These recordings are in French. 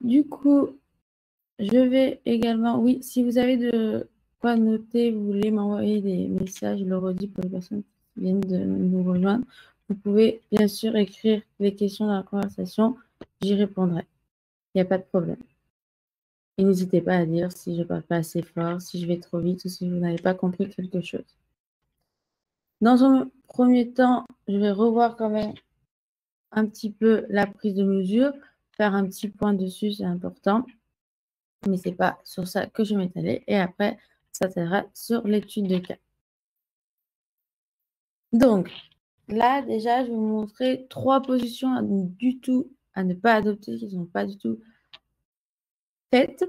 Du coup, je vais également, oui, si vous avez de quoi noter, vous voulez m'envoyer des messages, je le redis pour les personnes qui viennent de nous rejoindre, vous pouvez bien sûr écrire les questions dans la conversation, j'y répondrai. Il n'y a pas de problème. Et n'hésitez pas à dire si je ne parle pas assez fort, si je vais trop vite ou si vous n'avez pas compris quelque chose. Dans un premier temps, je vais revoir quand même un petit peu la prise de mesure, faire un petit point dessus, c'est important. Mais ce n'est pas sur ça que je vais m'étaler. Et après, ça s'attellera sur l'étude de cas. Donc, là, déjà, je vais vous montrer 3 positions à ne pas adopter, qui ne sont pas du tout faites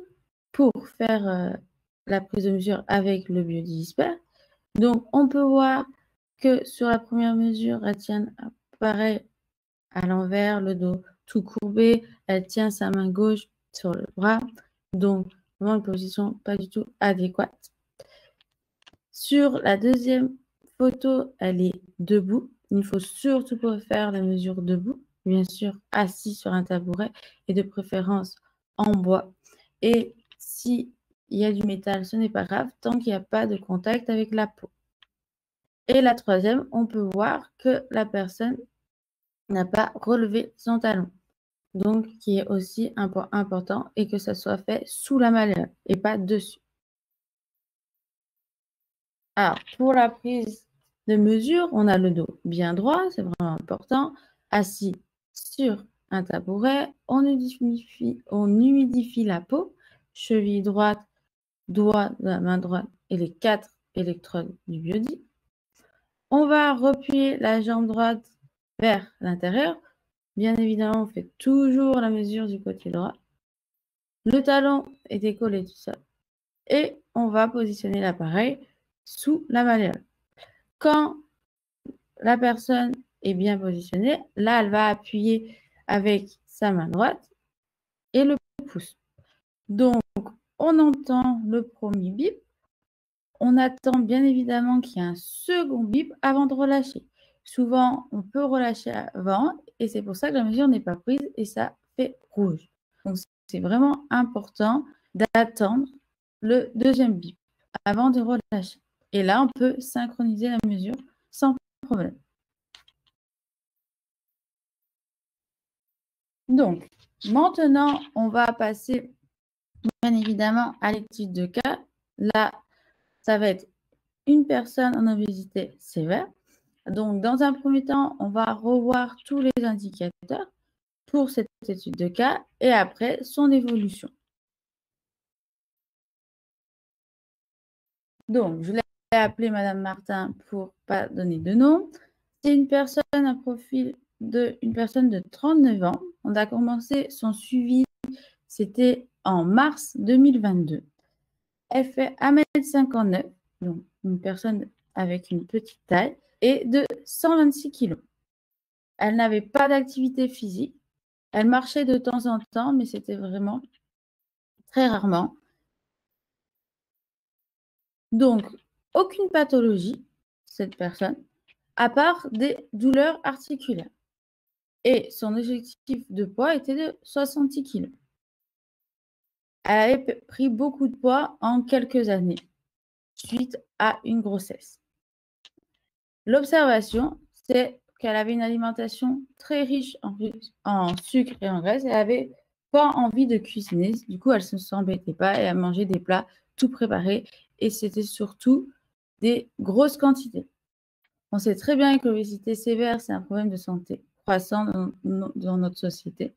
pour faire la prise de mesure avec le biodigesper. Donc, on peut voir que sur la première mesure, elle tient pareil à l'envers, le dos tout courbé. Elle tient sa main gauche sur le bras. Donc, vraiment une position pas du tout adéquate. Sur la deuxième photo, elle est debout. Il ne faut surtout pas faire la mesure debout. Bien sûr, assis sur un tabouret et de préférence en bois. Et s'il y a du métal, ce n'est pas grave tant qu'il n'y a pas de contact avec la peau. Et la troisième, on peut voir que la personne n'a pas relevé son talon. Donc, qui est aussi un point important et que ça soit fait sous la malléole et pas dessus. Alors, pour la prise de mesure, on a le dos bien droit, c'est vraiment important. Assis sur un tabouret, on humidifie la peau, cheville droite, doigt de la main droite et les 4 électrodes du biodie. On va replier la jambe droite vers l'intérieur. Bien évidemment, on fait toujours la mesure du côté droit. Le talon est décollé tout seul. Et on va positionner l'appareil sous la malléole. Quand la personne est bien positionnée, là, elle va appuyer avec sa main droite et le pouce. Donc, on entend le premier bip. On attend bien évidemment qu'il y ait un second bip avant de relâcher. Souvent, on peut relâcher avant et c'est pour ça que la mesure n'est pas prise et ça fait rouge. Donc, c'est vraiment important d'attendre le deuxième bip avant de relâcher. Et là, on peut synchroniser la mesure sans problème. Donc, maintenant, on va passer bien évidemment à l'étude de cas. Là, ça va être une personne en obésité sévère. Donc, dans un premier temps, on va revoir tous les indicateurs pour cette étude de cas et après son évolution. Donc, je l'ai appelée Madame Martin pour ne pas donner de nom. C'est une personne, un profil d'une personne de 39 ans. On a commencé son suivi, c'était en mars 2022. Elle fait 1,59 m, donc une personne avec une petite taille, et de 126 kg. Elle n'avait pas d'activité physique. Elle marchait de temps en temps, mais c'était vraiment très rarement. Donc, aucune pathologie, cette personne, à part des douleurs articulaires. Et son objectif de poids était de 66 kg. Elle avait pris beaucoup de poids en quelques années, suite à une grossesse. L'observation, c'est qu'elle avait une alimentation très riche en sucre et en graisse. Elle n'avait pas envie de cuisiner. Du coup, elle ne s'embêtait pas et elle mangeait des plats tout préparés. Et c'était surtout des grosses quantités. On sait très bien que l'obésité sévère, c'est un problème de santé croissant dans notre société.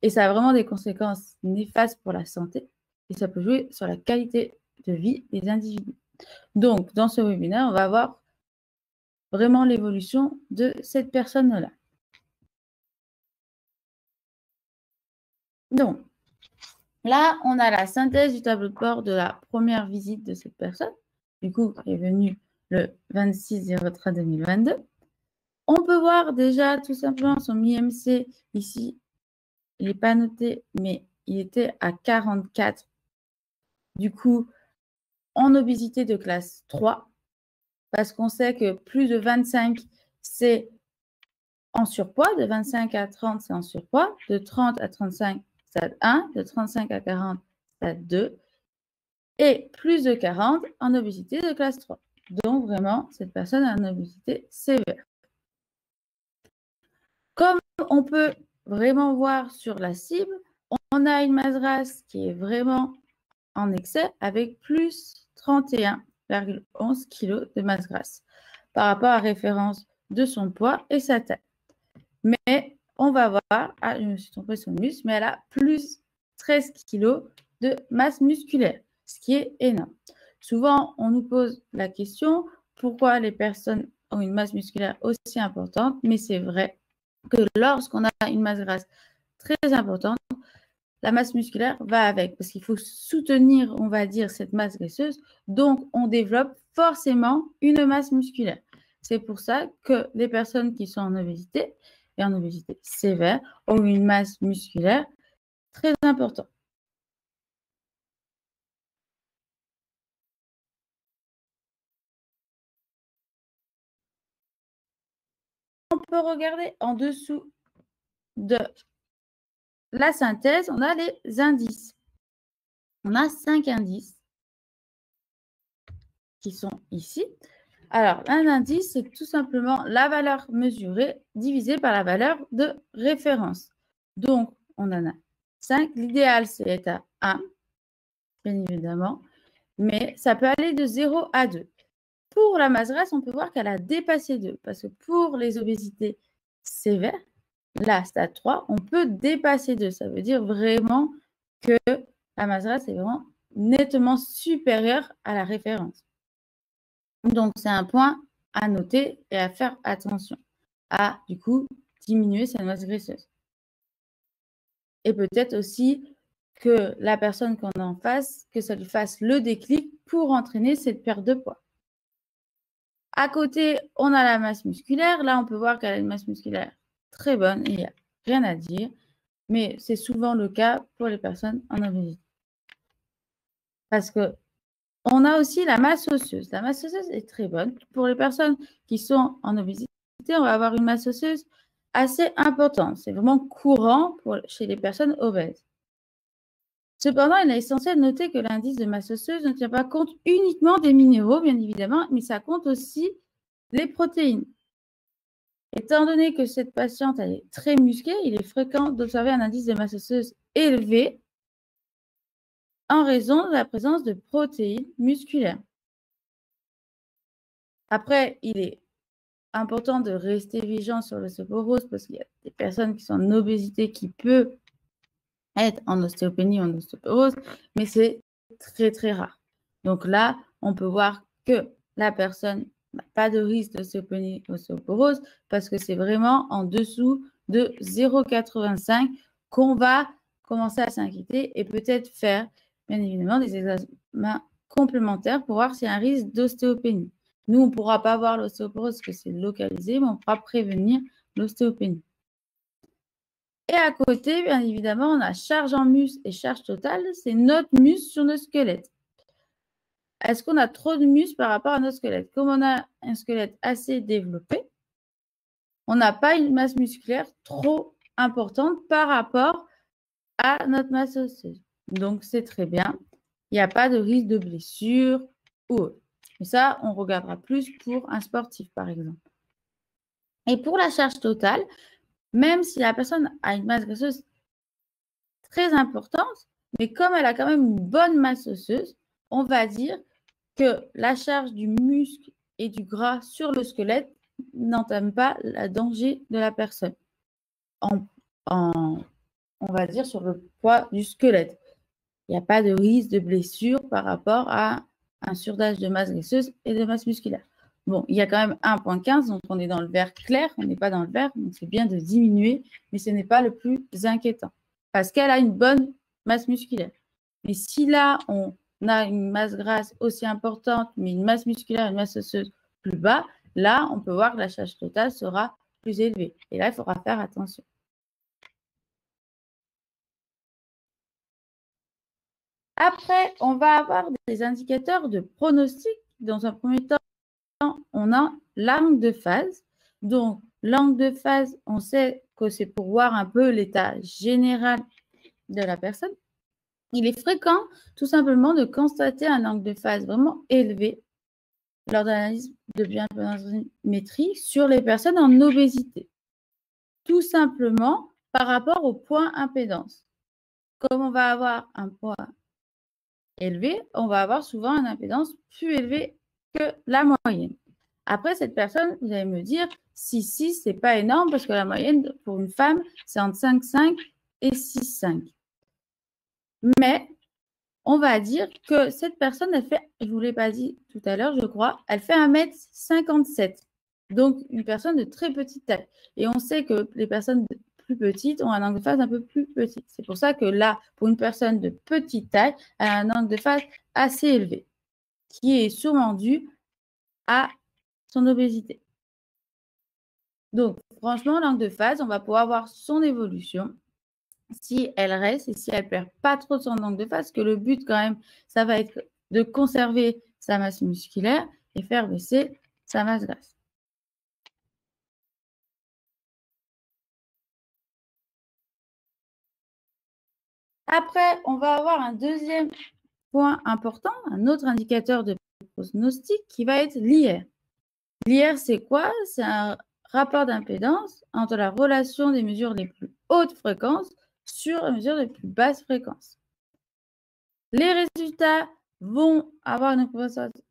Et ça a vraiment des conséquences néfastes pour la santé. Et ça peut jouer sur la qualité de vie des individus. Donc, dans ce webinaire, on va voir vraiment l'évolution de cette personne-là. Donc, là, on a la synthèse du tableau de bord de la première visite de cette personne, du coup, qui est venue le 26/03/2022. On peut voir déjà tout simplement son IMC ici. Il n'est pas noté, mais il était à 44. Du coup, en obésité de classe 3, parce qu'on sait que plus de 25, c'est en surpoids. De 25 à 30, c'est en surpoids. De 30 à 35, stade 1, de 35 à 40, stade 2, et plus de 40 en obésité de classe 3. Donc, vraiment, cette personne a une obésité sévère. Comme on peut vraiment voir sur la cible, on a une masse grasse qui est vraiment en excès avec plus 31,11 kg de masse grasse par rapport à référence de son poids et sa taille. Mais on va voir, je me suis trompée sur le muscle, mais elle a plus 13 kg de masse musculaire, ce qui est énorme. Souvent, on nous pose la question, pourquoi les personnes ont une masse musculaire aussi importante? Mais c'est vrai que lorsqu'on a une masse grasse très importante, la masse musculaire va avec, parce qu'il faut soutenir, on va dire, cette masse graisseuse. Donc, on développe forcément une masse musculaire. C'est pour ça que les personnes qui sont en obésité, et en obésité sévère, ont une masse musculaire très importante. On peut regarder en dessous de la synthèse, on a les indices. On a 5 indices qui sont ici. Alors, un indice, c'est tout simplement la valeur mesurée divisée par la valeur de référence. Donc, on en a 5. L'idéal, c'est d'être à 1, bien évidemment, mais ça peut aller de 0 à 2. Pour la masse grasse, on peut voir qu'elle a dépassé 2, parce que pour les obésités sévères, là, stade 3, on peut dépasser 2. Ça veut dire vraiment que la masse grasse est vraiment nettement supérieure à la référence. Donc, c'est un point à noter et à faire attention à, du coup, diminuer sa masse graisseuse. Et peut-être aussi que la personne qu'on a en face, que ça lui fasse le déclic pour entraîner cette perte de poids. À côté, on a la masse musculaire. Là, on peut voir qu'elle a une masse musculaire très bonne. Il n'y a rien à dire. Mais c'est souvent le cas pour les personnes en obésité. Parce que on a aussi la masse osseuse. La masse osseuse est très bonne. Pour les personnes qui sont en obésité, on va avoir une masse osseuse assez importante. C'est vraiment courant chez les personnes obèses. Cependant, il est essentiel de noter que l'indice de masse osseuse ne tient pas compte uniquement des minéraux, bien évidemment, mais ça compte aussi les protéines. Étant donné que cette patiente elle est très musclée, il est fréquent d'observer un indice de masse osseuse élevé en raison de la présence de protéines musculaires. Après, il est important de rester vigilant sur l'ostéoporose parce qu'il y a des personnes qui sont en obésité qui peuvent être en ostéopénie ou en ostéoporose, mais c'est très, très rare. Donc là, on peut voir que la personne n'a pas de risque d'ostéopénie ou d'ostéoporose parce que c'est vraiment en dessous de 0,85 qu'on va commencer à s'inquiéter et peut-être faire, bien évidemment, des examens complémentaires pour voir s'il y a un risque d'ostéopénie. Nous, on ne pourra pas voir l'ostéoporose parce que c'est localisé, mais on pourra prévenir l'ostéopénie. Et à côté, bien évidemment, on a charge en muscle et charge totale. C'est notre muscle sur notre squelette. Est-ce qu'on a trop de muscle par rapport à notre squelette? Comme on a un squelette assez développé, on n'a pas une masse musculaire trop importante par rapport à notre masse osseuse. Donc, c'est très bien. Il n'y a pas de risque de blessure ou autre. Mais ça, on regardera plus pour un sportif, par exemple. Et pour la charge totale, même si la personne a une masse graisseuse très importante, mais comme elle a quand même une bonne masse osseuse, on va dire que la charge du muscle et du gras sur le squelette n'entame pas le danger de la personne. On va dire sur le poids du squelette. Il n'y a pas de risque de blessure par rapport à un surdage de masse graisseuse et de masse musculaire. Bon, il y a quand même 1,15, donc on est dans le vert clair, on n'est pas dans le vert, donc c'est bien de diminuer, mais ce n'est pas le plus inquiétant parce qu'elle a une bonne masse musculaire. Mais si là, on a une masse grasse aussi importante, mais une masse musculaire, une masse osseuse plus bas, là, on peut voir que la charge totale sera plus élevée. Et là, il faudra faire attention. Après, on va avoir des indicateurs de pronostic. Dans un premier temps, on a l'angle de phase. Donc, l'angle de phase, on sait que c'est pour voir un peu l'état général de la personne, il est fréquent tout simplement de constater un angle de phase vraiment élevé lors d'analyse de bioimpédancemétrie sur les personnes en obésité. Tout simplement par rapport au poids impédance. Comme on va avoir un poids élevé, on va avoir souvent une impédance plus élevée que la moyenne. Après, cette personne, vous allez me dire, 6,6, c'est pas énorme parce que la moyenne pour une femme, c'est entre 5,5 et 6,5. Mais on va dire que cette personne, elle fait, je ne vous l'ai pas dit tout à l'heure, je crois, elle fait 1,57 m. Donc, une personne de très petite taille. Et on sait que les personnes plus petites ont un angle de phase un peu plus petit. C'est pour ça que là, pour une personne de petite taille, elle a un angle de phase assez élevé, qui est sûrement dû à son obésité. Donc, franchement, l'angle de phase, on va pouvoir voir son évolution si elle reste et si elle ne perd pas trop de son angle de phase, que le but quand même, ça va être de conserver sa masse musculaire et faire baisser sa masse grasse. Après, on va avoir un deuxième point important, un autre indicateur de pronostic qui va être l'IR. L'IR, c'est quoi? C'est un rapport d'impédance entre la relation des mesures les plus hautes fréquences sur les mesures les plus basses fréquences. Les résultats vont avoir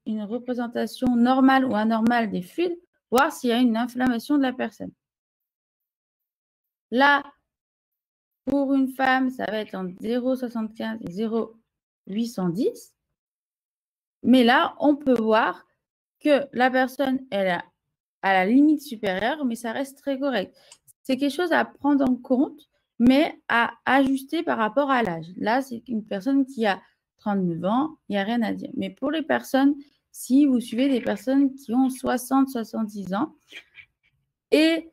une représentation normale ou anormale des fluides, voir s'il y a une inflammation de la personne. Là, pour une femme, ça va être entre 0,75 et 0,810. Mais là, on peut voir que la personne, elle est à la limite supérieure, mais ça reste très correct. C'est quelque chose à prendre en compte, mais à ajuster par rapport à l'âge. Là, c'est une personne qui a 39 ans, il n'y a rien à dire. Mais pour les personnes, si vous suivez des personnes qui ont 60, 70 ans et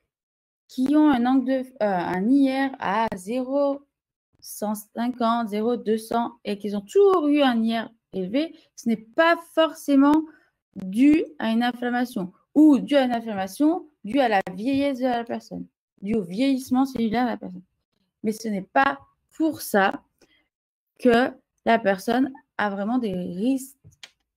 qui ont un IR à 0,150, 0,200 et qu'ils ont toujours eu un IR élevé, ce n'est pas forcément dû à une inflammation ou dû à une inflammation due à la vieillesse de la personne, dû au vieillissement cellulaire de la personne. Mais ce n'est pas pour ça que la personne a vraiment des risques,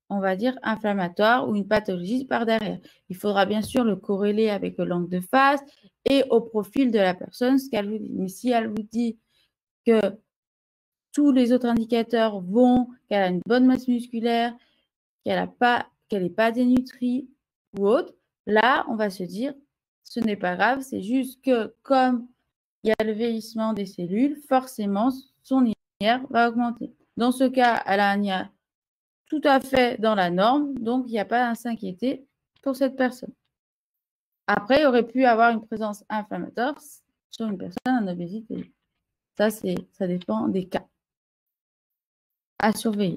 on va dire, inflammatoires ou une pathologie par derrière. Il faudra bien sûr le corréler avec l'angle de phase et au profil de la personne, ce qu'elle vous dit. Mais si elle vous dit que tous les autres indicateurs vont, qu'elle a une bonne masse musculaire, qu'elle n'est pas dénutrie ou autre, là, on va se dire, ce n'est pas grave, c'est juste que comme il y a le vieillissement des cellules, forcément, son IR va augmenter. Dans ce cas, elle a un IR tout à fait dans la norme, donc il n'y a pas à s'inquiéter pour cette personne. Après, il aurait pu avoir une présence inflammatoire sur une personne en obésité. Ça dépend des cas à surveiller.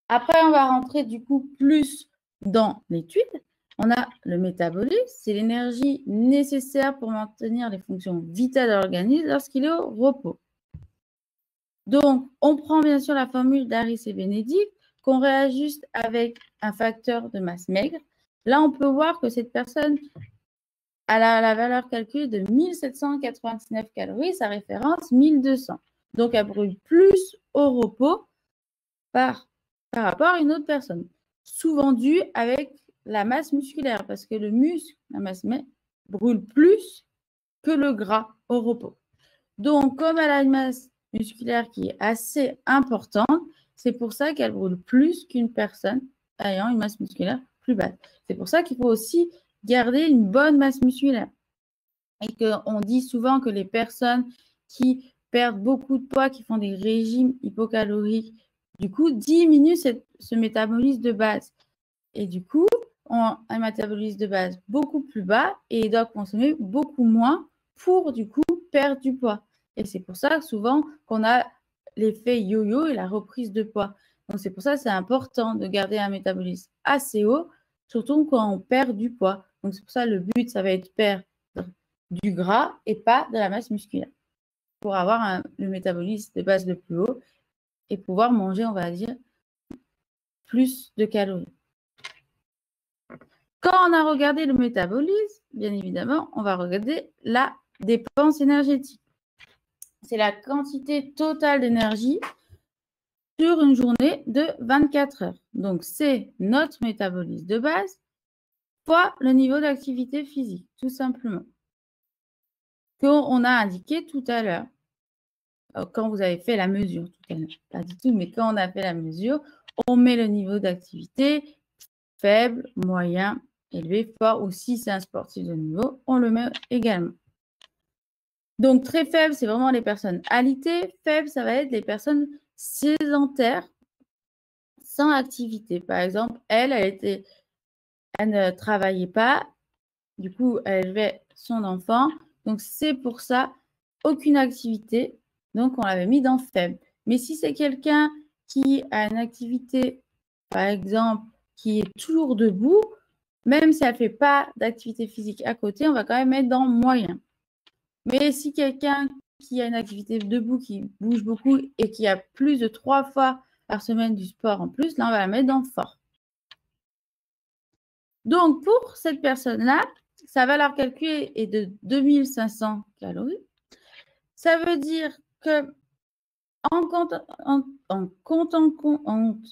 Après, on va rentrer du coup plus dans l'étude. On a le métabolisme, c'est l'énergie nécessaire pour maintenir les fonctions vitales de l'organisme lorsqu'il est au repos. Donc, on prend bien sûr la formule d'Harris et Bénédicte qu'on réajuste avec un facteur de masse maigre. Là, on peut voir que cette personne a la valeur calculée de 1799 calories, sa référence 1200. Donc, elle brûle plus au repos par rapport à une autre personne. Souvent dû avec la masse musculaire, parce que le muscle, la masse brûle plus que le gras au repos. Donc, comme elle a une masse musculaire qui est assez importante, c'est pour ça qu'elle brûle plus qu'une personne ayant une masse musculaire plus basse. C'est pour ça qu'il faut aussi garder une bonne masse musculaire. Et qu'on dit souvent que les personnes qui perdent beaucoup de poids, qui font des régimes hypocaloriques, du coup, diminuent ce métabolisme de base. Et du coup, ont un métabolisme de base beaucoup plus bas et doivent consommer beaucoup moins pour, du coup, perdre du poids. Et c'est pour ça que souvent qu'on a l'effet yo-yo et la reprise de poids. Donc, c'est pour ça que c'est important de garder un métabolisme assez haut, surtout quand on perd du poids. Donc, c'est pour ça que le but, ça va être de perdre du gras et pas de la masse musculaire pour avoir le métabolisme de base le plus haut et pouvoir manger, on va dire, plus de calories. Quand on a regardé le métabolisme, bien évidemment, on va regarder la dépense énergétique. c'est la quantité totale d'énergie sur une journée de 24 heures. Donc, c'est notre métabolisme de base fois le niveau d'activité physique, tout simplement, qu'on a indiqué tout à l'heure, quand vous avez fait la mesure tout à l'heure. Pas du tout, mais quand on a fait la mesure, on met le niveau d'activité faible, moyen, élevé, fort, ou si c'est un sportif de niveau, on le met également. Donc, très faible, c'est vraiment les personnes alitées. Faible, ça va être les personnes sédentaires, sans activité. Par exemple, elle ne travaillait pas, du coup, elle élevait son enfant. Donc, c'est pour ça, aucune activité. Donc, on l'avait mis dans faible. Mais si c'est quelqu'un qui a une activité, par exemple, qui est toujours debout, même si elle ne fait pas d'activité physique à côté, on va quand même mettre dans moyen. Mais si quelqu'un qui a une activité debout, qui bouge beaucoup et qui a plus de 3 fois par semaine du sport en plus, là, on va la mettre dans fort. Donc, pour cette personne-là, sa valeur calculée est de 2500 calories. Ça veut dire que en comptant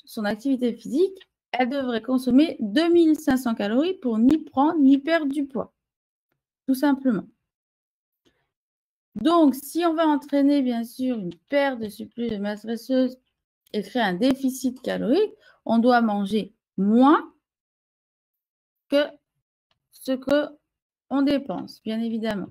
son activité physique, elle devrait consommer 2500 calories pour ni prendre ni perdre du poids, tout simplement. Donc, si on va entraîner, bien sûr, une perte de surplus de masse graisseuse et créer un déficit calorique, on doit manger moins que ce qu'on dépense, bien évidemment.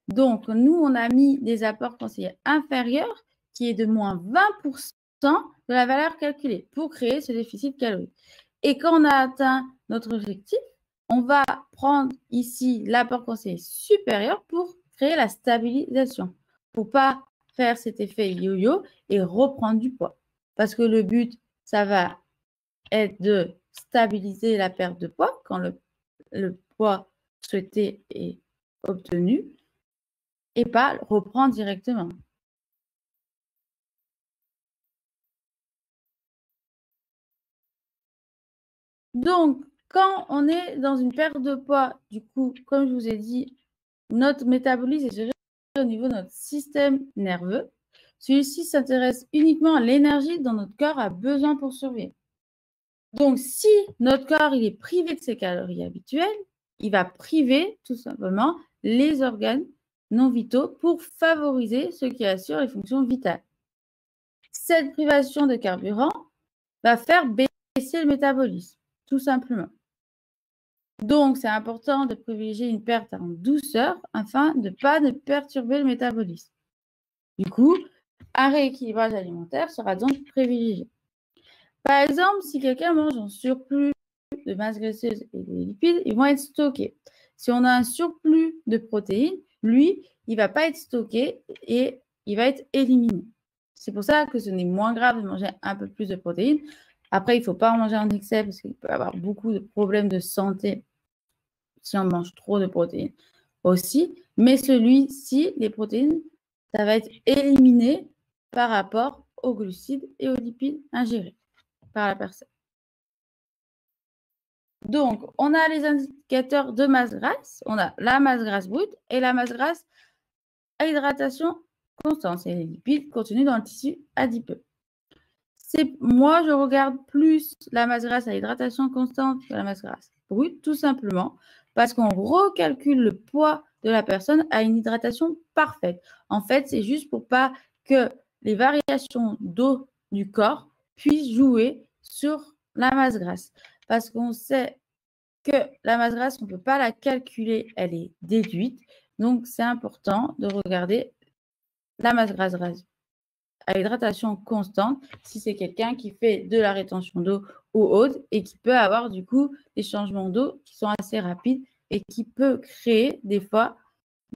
Donc, nous, on a mis des apports conseillers inférieurs qui est de moins 20% de la valeur calculée pour créer ce déficit calorique. Et quand on a atteint notre objectif, on va prendre ici l'apport conseillé supérieur pour créer la stabilisation, pour ne pas faire cet effet yo-yo et reprendre du poids. Parce que le but, ça va être de stabiliser la perte de poids quand le poids souhaité est obtenu et pas reprendre directement. Donc, quand on est dans une perte de poids, du coup, comme je vous ai dit, notre métabolisme est géré au niveau de notre système nerveux. Celui-ci s'intéresse uniquement à l'énergie dont notre corps a besoin pour survivre. Donc, si notre corps il est privé de ses calories habituelles, il va priver tout simplement les organes non vitaux pour favoriser ce qui assure les fonctions vitales. Cette privation de carburant va faire baisser le métabolisme, tout simplement. Donc, c'est important de privilégier une perte en douceur afin de ne pas perturber le métabolisme. Du coup, un rééquilibrage alimentaire sera donc privilégié. Par exemple, si quelqu'un mange en surplus de masse graisseuse et des lipides, ils vont être stockés. Si on a un surplus de protéines, lui, il ne va pas être stocké et il va être éliminé. C'est pour ça que ce n'est moins grave de manger un peu plus de protéines. Après, il ne faut pas en manger en excès parce qu'il peut y avoir beaucoup de problèmes de santé si on mange trop de protéines aussi. Mais celui-ci, les protéines, ça va être éliminé par rapport aux glucides et aux lipides ingérés par la personne. Donc, on a les indicateurs de masse grasse. On a la masse grasse brute et la masse grasse à hydratation constante. C'est les lipides contenus dans le tissu adipeux. Moi, je regarde plus la masse grasse à hydratation constante que la masse grasse brute, tout simplement parce qu'on recalcule le poids de la personne à une hydratation parfaite. En fait, c'est juste pour pas que les variations d'eau du corps puissent jouer sur la masse grasse. Parce qu'on sait que la masse grasse, on ne peut pas la calculer, elle est déduite. Donc, c'est important de regarder la masse grasse à hydratation constante si c'est quelqu'un qui fait de la rétention d'eau ou autre et qui peut avoir du coup des changements d'eau qui sont assez rapides et qui peut créer des fois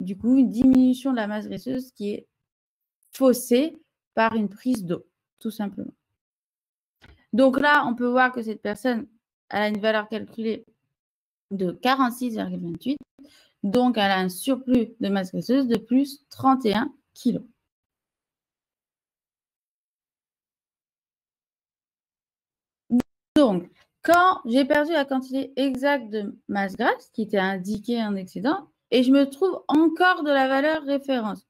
du coup une diminution de la masse graisseuse qui est faussée par une prise d'eau, tout simplement. Donc là, on peut voir que cette personne a une valeur calculée de 46,28. Donc, elle a un surplus de masse graisseuse de plus 31 kg. Donc, quand j'ai perdu la quantité exacte de masse grasse qui était indiquée en excédent, et je me trouve encore de la valeur référence.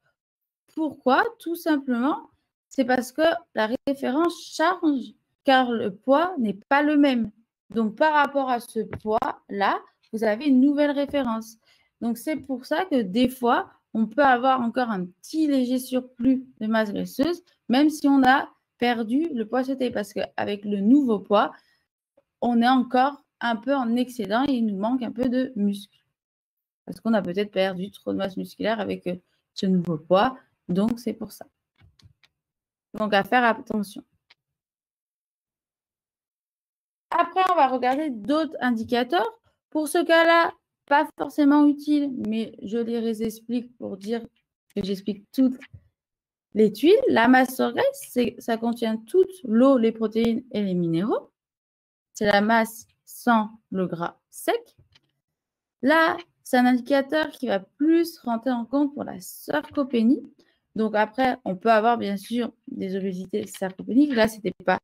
Pourquoi? Tout simplement, c'est parce que la référence change, car le poids n'est pas le même. Donc, par rapport à ce poids-là, vous avez une nouvelle référence. Donc, c'est pour ça que des fois, on peut avoir encore un petit léger surplus de masse graisseuse, même si on a perdu le poids souhaité, parce qu'avec le nouveau poids, on est encore un peu en excédent et il nous manque un peu de muscle. Parce qu'on a peut-être perdu trop de masse musculaire avec ce nouveau poids. Donc, c'est pour ça. Donc, à faire attention. Après, on va regarder d'autres indicateurs. Pour ce cas-là, pas forcément utile, mais je les réexplique pour dire que j'explique toutes les tuiles. La masse sur graisse, ça contient toute l'eau, les protéines et les minéraux. C'est la masse sans le gras sec. Là, c'est un indicateur qui va plus rentrer en compte pour la sarcopénie. Donc après, on peut avoir bien sûr des obésités sarcopéniques. Là, ce n'était pas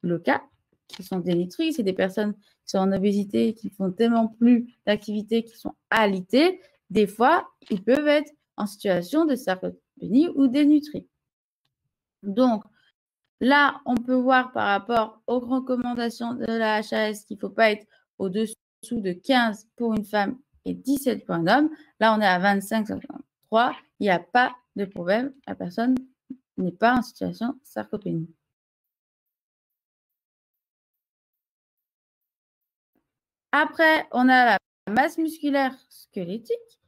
le cas, qui sont dénutries. C'est des personnes qui sont en obésité, qui font tellement plus d'activités, qui sont alitées. Des fois, ils peuvent être en situation de sarcopénie ou dénutrie. Donc, là, on peut voir par rapport aux recommandations de la HAS qu'il ne faut pas être au-dessous de 15 pour une femme et 17 pour un homme. Là, on est à 25,63. Il n'y a pas de problème. La personne n'est pas en situation de sarcopénie. Après, on a la masse musculaire squelettique.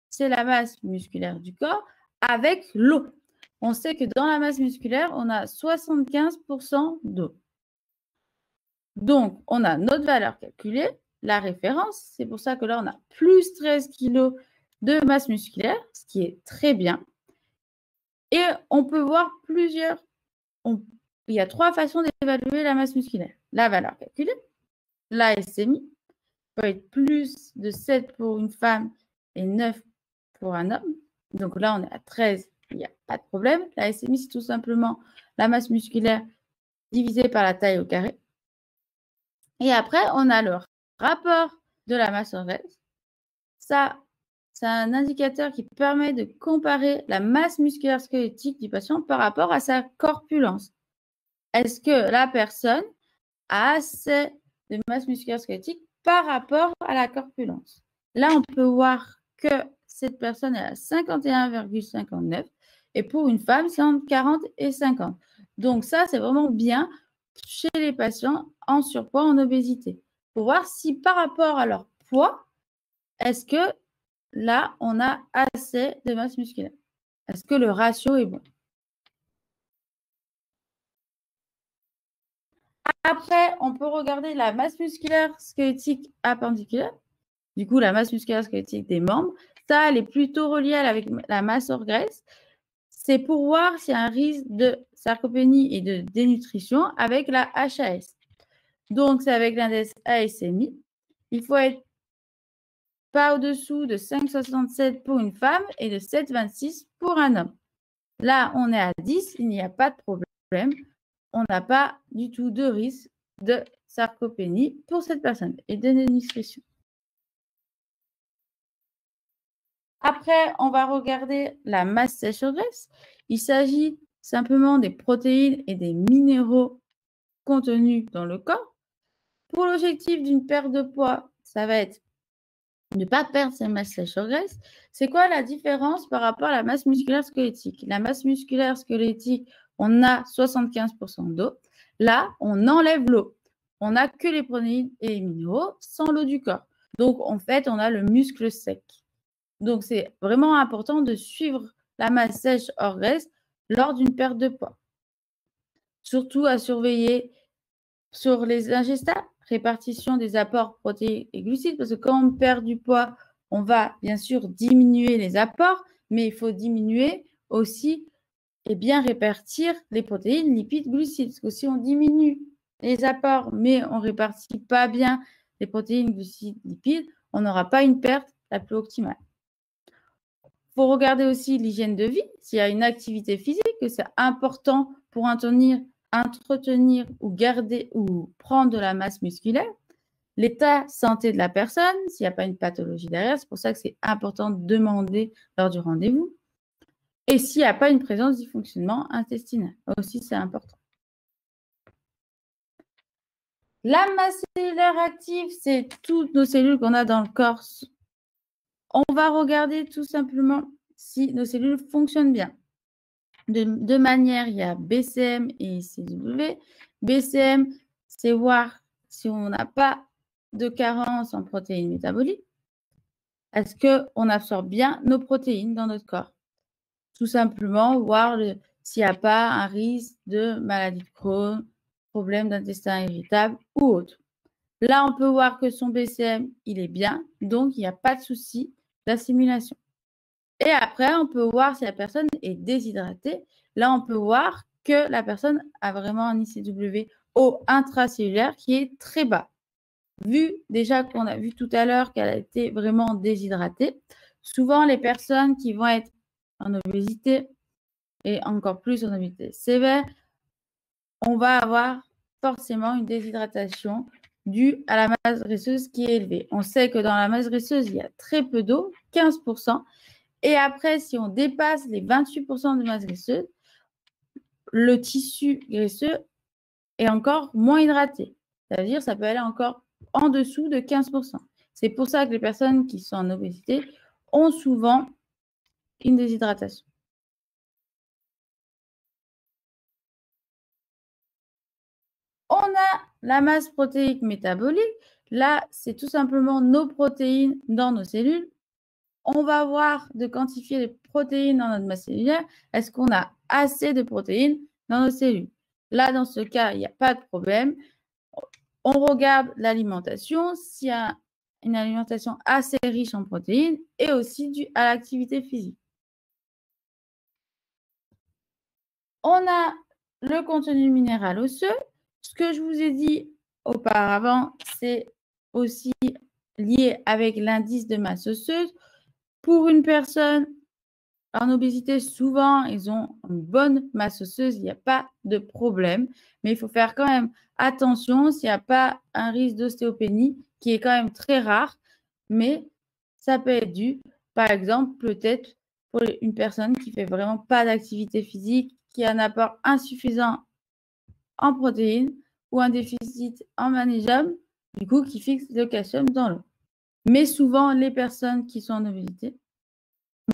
C'est la masse musculaire du corps avec l'eau. On sait que dans la masse musculaire, on a 75% d'eau. Donc, on a notre valeur calculée, la référence. C'est pour ça que là, on a plus 13 kg de masse musculaire, ce qui est très bien. Et on peut voir plusieurs... Il y a 3 façons d'évaluer la masse musculaire. La valeur calculée, la SMI, peut être plus de 7 pour une femme et 9 pour un homme. Donc là, on est à 13, il n'y a pas de problème. La SMI, c'est tout simplement la masse musculaire divisée par la taille au carré. Et après, on a le rapport de la masse en graisse. Ça, c'est un indicateur qui permet de comparer la masse musculaire squelettique du patient par rapport à sa corpulence. Est-ce que la personne a assez de masse musculaire squelettique par rapport à la corpulence? Là, on peut voir que cette personne est à 51,59 et pour une femme, c'est entre 40 et 50. Donc ça, c'est vraiment bien chez les patients en surpoids, en obésité, pour voir si par rapport à leur poids, est-ce que là, on a assez de masse musculaire? Est-ce que le ratio est bon? Après, on peut regarder la masse musculaire squelettique appendiculaire. Du coup, la masse musculaire squelettique des membres. Ça, elle est plutôt reliée avec la masse hors graisse. C'est pour voir s'il y a un risque de sarcopénie et de dénutrition avec la HAS. Donc, c'est avec l'indice ASMI. Il faut être pas au-dessous de 5,67 pour une femme et de 7,26 pour un homme. Là, on est à 10, il n'y a pas de problème. On n'a pas du tout de risque de sarcopénie pour cette personne et de dénutrition. Après, on va regarder la masse sèche sur graisse. Il s'agit simplement des protéines et des minéraux contenus dans le corps. Pour l'objectif d'une perte de poids, ça va être de ne pas perdre sa masse sèche sur graisse. C'est quoi la différence par rapport à la masse musculaire squelettique? La masse musculaire squelettique, on a 75% d'eau. Là, on enlève l'eau. On n'a que les protéines et les minéraux sans l'eau du corps. Donc, en fait, on a le muscle sec. Donc, c'est vraiment important de suivre la masse sèche hors graisse lors d'une perte de poids. Surtout à surveiller sur les ingestats, répartition des apports protéines et glucides, parce que quand on perd du poids, on va bien sûr diminuer les apports, mais il faut diminuer aussi et bien répartir les protéines, lipides, glucides. Parce que si on diminue les apports, mais on ne répartit pas bien les protéines, glucides, lipides, on n'aura pas une perte la plus optimale. Il faut regarder aussi l'hygiène de vie, s'il y a une activité physique, que c'est important pour entretenir ou garder ou prendre de la masse musculaire. L'état santé de la personne, s'il n'y a pas une pathologie derrière, c'est pour ça que c'est important de demander lors du rendez-vous. Et s'il n'y a pas une présence du fonctionnement intestinal. Aussi, c'est important. La masse cellulaire active, c'est toutes nos cellules qu'on a dans le corps. On va regarder tout simplement si nos cellules fonctionnent bien. De deux manières, il y a BCM et ICW. BCM, c'est voir si on n'a pas de carence en protéines métaboliques. Est-ce qu'on absorbe bien nos protéines dans notre corps? Tout simplement, voir s'il n'y a pas un risque de maladie de Crohn, problème d'intestin irritable ou autre. Là, on peut voir que son BCM, il est bien, donc il n'y a pas de souci d'assimilation. Et après, on peut voir si la personne est déshydratée. Là, on peut voir que la personne a vraiment un ICWO intracellulaire qui est très bas. Vu déjà qu'on a vu tout à l'heure qu'elle a été vraiment déshydratée, souvent les personnes qui vont être en obésité et encore plus en obésité sévère, on va avoir forcément une déshydratation due à la masse graisseuse qui est élevée. On sait que dans la masse graisseuse, il y a très peu d'eau, 15%. Et après, si on dépasse les 28% de masse graisseuse, le tissu graisseux est encore moins hydraté. C'est-à-dire ça peut aller encore en dessous de 15%. C'est pour ça que les personnes qui sont en obésité ont souvent une déshydratation. On a la masse protéique métabolique. Là, c'est tout simplement nos protéines dans nos cellules. On va voir de quantifier les protéines dans notre masse cellulaire. Est-ce qu'on a assez de protéines dans nos cellules? Là, dans ce cas, il n'y a pas de problème. On regarde l'alimentation, s'il y a une alimentation assez riche en protéines et aussi due à l'activité physique. On a le contenu minéral osseux. Ce que je vous ai dit auparavant, c'est aussi lié avec l'indice de masse osseuse. Pour une personne en obésité, souvent, ils ont une bonne masse osseuse, il n'y a pas de problème. Mais il faut faire quand même attention s'il n'y a pas un risque d'ostéopénie qui est quand même très rare. Mais ça peut être dû, par exemple, peut-être pour une personne qui ne fait vraiment pas d'activité physique, qui a un apport insuffisant en protéines ou un déficit en magnésium, du coup, qui fixe le calcium dans l'eau. Mais souvent, les personnes qui sont en obésité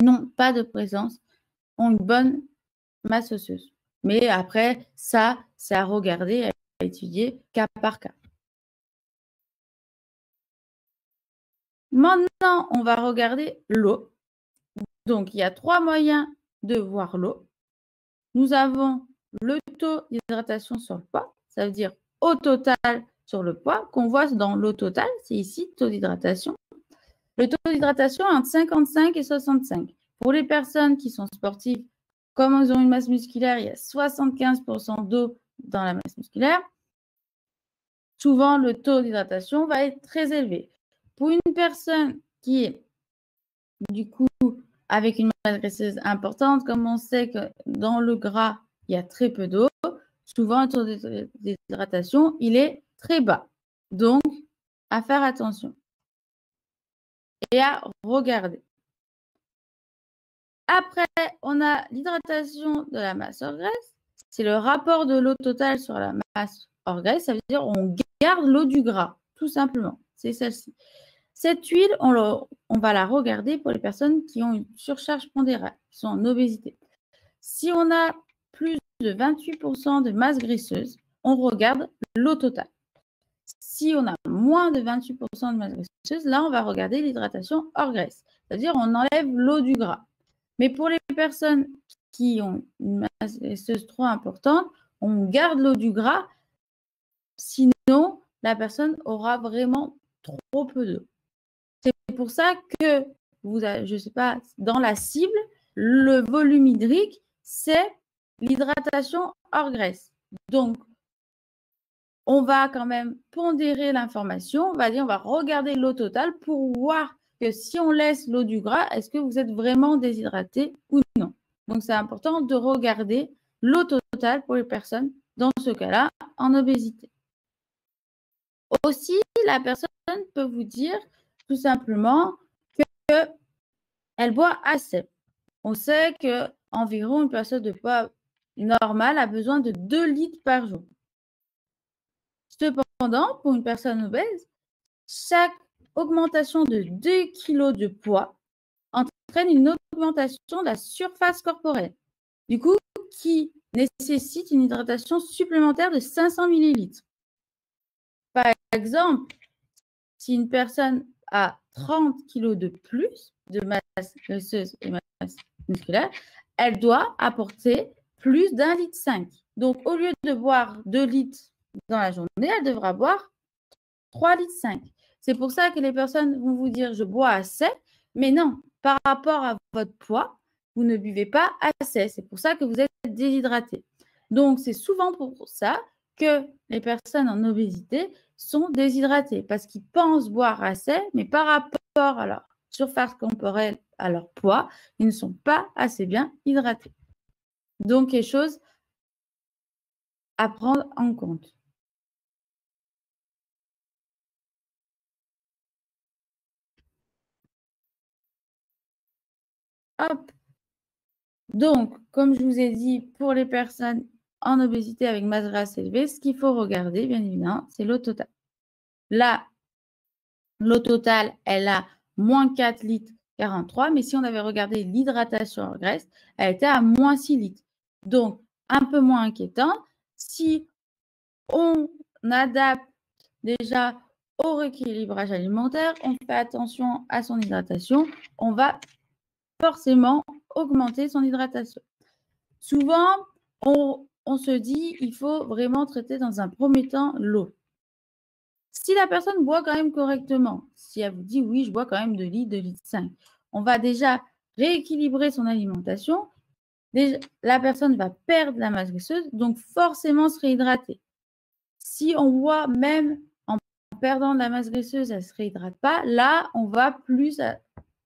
n'ont pas de présence, ont une bonne masse osseuse. Mais après, ça, c'est à regarder, à étudier cas par cas. Maintenant, on va regarder l'eau. Donc, il y a trois moyens de voir l'eau. Nous avons le taux d'hydratation sur le poids, ça veut dire au total sur le poids, qu'on voit dans l'eau totale, c'est ici, taux d'hydratation. Le taux d'hydratation est entre 55 et 65. Pour les personnes qui sont sportives, comme ils ont une masse musculaire, il y a 75% d'eau dans la masse musculaire. Souvent, le taux d'hydratation va être très élevé. Pour une personne qui est, du coup, avec une masse graisseuse importante, comme on sait que dans le gras, il y a très peu d'eau, souvent, le taux d'hydratation, il est très bas. Donc, à faire attention et à regarder. Après, on a l'hydratation de la masse hors graisse. C'est le rapport de l'eau totale sur la masse hors graisse. Ça veut dire qu'on garde l'eau du gras, tout simplement. C'est celle-ci. Cette huile, on va la regarder pour les personnes qui ont une surcharge pondérale, qui sont en obésité. Si on a plus de 28% de masse graisseuse, on regarde l'eau totale. Si on a moins de 28% de masse graisseuse, là, on va regarder l'hydratation hors graisse. C'est-à-dire on enlève l'eau du gras. Mais pour les personnes qui ont une masse graisseuse trop importante, on garde l'eau du gras. Sinon, la personne aura vraiment trop peu d'eau. C'est pour ça que, je ne sais pas, dans la cible, le volume hydrique, c'est l'hydratation hors graisse. Donc, on va quand même pondérer l'information. On va dire, on va regarder l'eau totale pour voir que si on laisse l'eau du gras, est-ce que vous êtes vraiment déshydraté ou non? Donc, c'est important de regarder l'eau totale pour les personnes, dans ce cas-là, en obésité. Aussi, la personne peut vous dire tout simplement qu'elle boit assez. On sait que environ une personne de poids normal a besoin de 2 litres par jour. Cependant, pour une personne obèse, chaque augmentation de 2 kg de poids entraîne une augmentation de la surface corporelle, du coup, qui nécessite une hydratation supplémentaire de 500 millilitres. Par exemple, si une personne a 30 kg de plus de masse graisseuse et masse musculaire, elle doit apporter plus d'1,5 litre. Donc, au lieu de boire 2 litres dans la journée, elle devra boire 3,5 litres. C'est pour ça que les personnes vont vous dire « je bois assez », mais non, par rapport à votre poids, vous ne buvez pas assez. C'est pour ça que vous êtes déshydraté. Donc, c'est souvent pour ça que les personnes en obésité sont déshydratées parce qu'ils pensent boire assez, mais par rapport à leur surface corporelle, à leur poids, ils ne sont pas assez bien hydratés. Donc, quelque chose à prendre en compte. Hop. Donc, comme je vous ai dit, pour les personnes en obésité avec masse grasse élevée, ce qu'il faut regarder, bien évidemment, c'est l'eau totale. Là, l'eau totale, elle a moins 4 litres 43, mais si on avait regardé l'hydratation en graisse, elle était à moins 6 litres. Donc, un peu moins inquiétant. Si on adapte déjà au rééquilibrage alimentaire, on fait attention à son hydratation, on va forcément augmenter son hydratation. Souvent, on se dit il faut vraiment traiter dans un premier temps l'eau. Si la personne boit quand même correctement, si elle vous dit oui, je bois quand même 2 litres, 2 litres 5, on va déjà rééquilibrer son alimentation. Déjà, la personne va perdre la masse graisseuse, donc forcément se réhydrater. Si on voit même en perdant de la masse graisseuse, elle ne se réhydrate pas, là, on va plus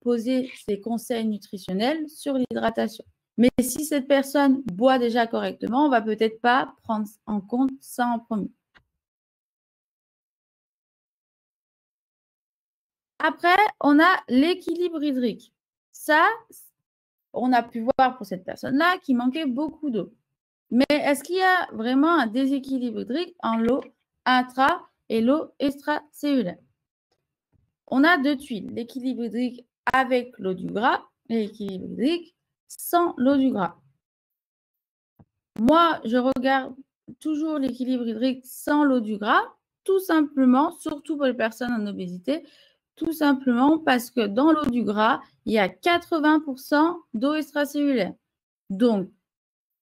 poser ses conseils nutritionnels sur l'hydratation. Mais si cette personne boit déjà correctement, on ne va peut-être pas prendre en compte ça en premier. Après, on a l'équilibre hydrique. Ça, on a pu voir pour cette personne-là qu'il manquait beaucoup d'eau. Mais est-ce qu'il y a vraiment un déséquilibre hydrique en l'eau intra et l'eau extracellulaire? On a deux tuiles, l'équilibre hydrique avec l'eau du gras et l'équilibre hydrique sans l'eau du gras. Moi, je regarde toujours l'équilibre hydrique sans l'eau du gras, tout simplement, surtout pour les personnes en obésité, tout simplement parce que dans l'eau du gras, il y a 80% d'eau extracellulaire. Donc,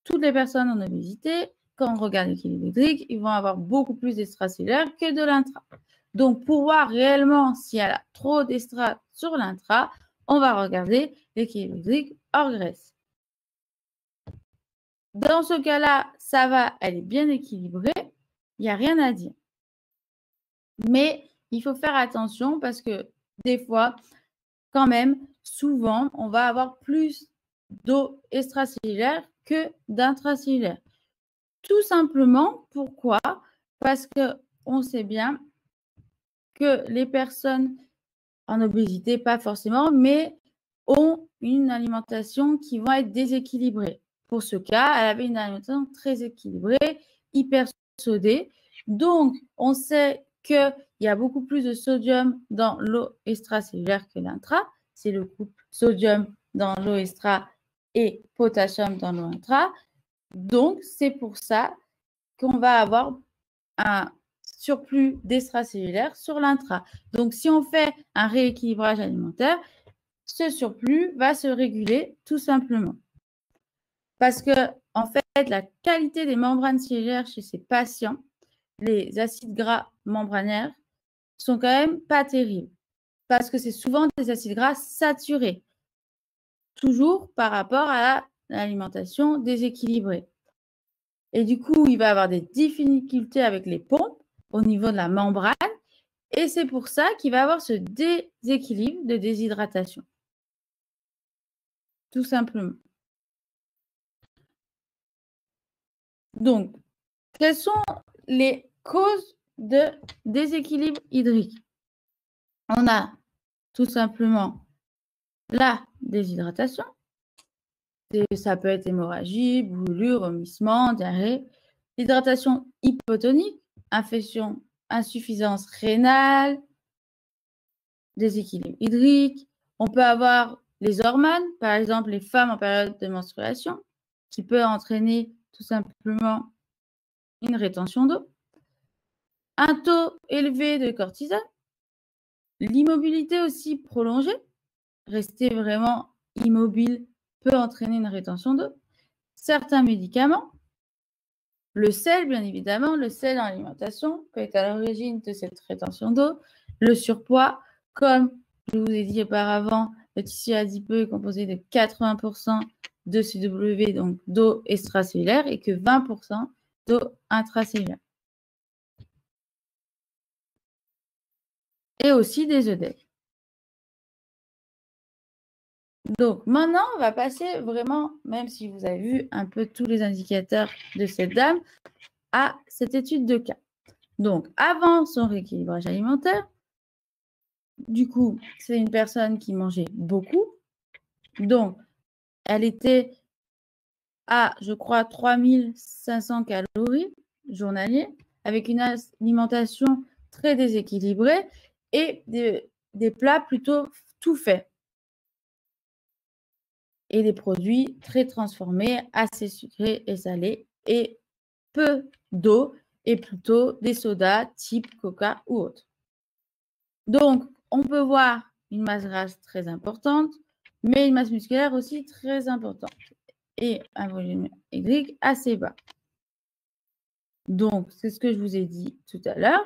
toutes les personnes en obésité, quand on regarde l'équilibre hydrique, ils vont avoir beaucoup plus d'extracellulaire que de l'intra. Donc, pour voir réellement s'il y a trop d'extra sur l'intra, on va regarder l'équilibre hydrique hors graisse. Dans ce cas-là, ça va, elle est bien équilibrée, il n'y a rien à dire. Mais il faut faire attention parce que des fois, quand même, souvent, on va avoir plus d'eau extracellulaire que d'intracellulaire. Tout simplement, pourquoi? Parce qu'on sait bien que les personnes en obésité, pas forcément, mais ont une alimentation qui va être déséquilibrée. Pour ce cas, elle avait une alimentation très équilibrée, hyper sodée. Donc, on sait qu'il y a beaucoup plus de sodium dans l'eau extracellulaire que l'intra. C'est le couple sodium dans l'eau extra et potassium dans l'eau intra. Donc, c'est pour ça qu'on va avoir un surplus d'extracellulaire sur l'intra. Donc, si on fait un rééquilibrage alimentaire, ce surplus va se réguler tout simplement. Parce que, en fait, la qualité des membranes cellulaires chez ces patients, les acides gras membranaires, sont quand même pas terribles. Parce que c'est souvent des acides gras saturés. Toujours par rapport à l'alimentation déséquilibrée. Et du coup, il va avoir des difficultés avec les pompes au niveau de la membrane. Et c'est pour ça qu'il va avoir ce déséquilibre de déshydratation. Tout simplement. Donc, quelles sont les causes de déséquilibre hydrique? On a tout simplement la déshydratation. Ça peut être hémorragie, brûlure, vomissement, diarrhée. L'hydratation hypotonique, infection, insuffisance rénale, déséquilibre hydrique. On peut avoir les hormones, par exemple les femmes en période de menstruation, qui peut entraîner tout simplement une rétention d'eau. Un taux élevé de cortisol. L'immobilité aussi prolongée. Rester vraiment immobile peut entraîner une rétention d'eau. Certains médicaments. Le sel, bien évidemment, le sel dans l'alimentation peut être à l'origine de cette rétention d'eau. Le surpoids, comme je vous ai dit auparavant, le tissu adipeux est composé de 80% de CW, donc d'eau extracellulaire, et que 20% d'eau intracellulaire. Et aussi des œdèmes. Donc maintenant, on va passer vraiment, même si vous avez vu un peu tous les indicateurs de cette dame, à cette étude de cas. Donc, avant son rééquilibrage alimentaire, du coup, c'est une personne qui mangeait beaucoup. Donc, elle était à, je crois, 3500 calories journaliers, avec une alimentation très déséquilibrée et des plats plutôt tout faits. Et des produits très transformés, assez sucrés et salés, et peu d'eau, et plutôt des sodas type Coca ou autre. Donc, on peut voir une masse grasse très importante, mais une masse musculaire aussi très importante, et un volume hydrique assez bas. Donc, c'est ce que je vous ai dit tout à l'heure.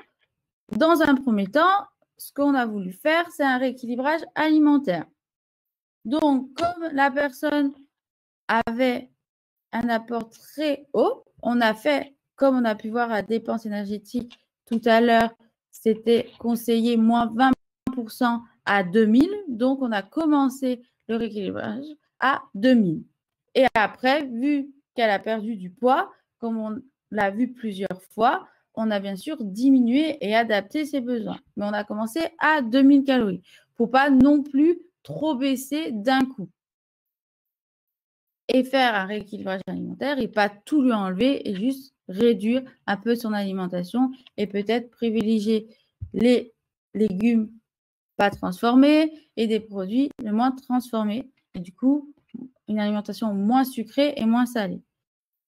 Dans un premier temps, ce qu'on a voulu faire, c'est un rééquilibrage alimentaire. Donc, comme la personne avait un apport très haut, on a fait, comme on a pu voir la dépense énergétique tout à l'heure, c'était conseillé moins 20% à 2000. Donc, on a commencé le rééquilibrage à 2000. Et après, vu qu'elle a perdu du poids, comme on l'a vu plusieurs fois, on a bien sûr diminué et adapté ses besoins. Mais on a commencé à 2000 calories. Il ne faut pas non plus trop baisser d'un coup. Et faire un rééquilibrage alimentaire et pas tout lui enlever et juste réduire un peu son alimentation et peut-être privilégier les légumes pas transformés et des produits le moins transformés. Et du coup, une alimentation moins sucrée et moins salée.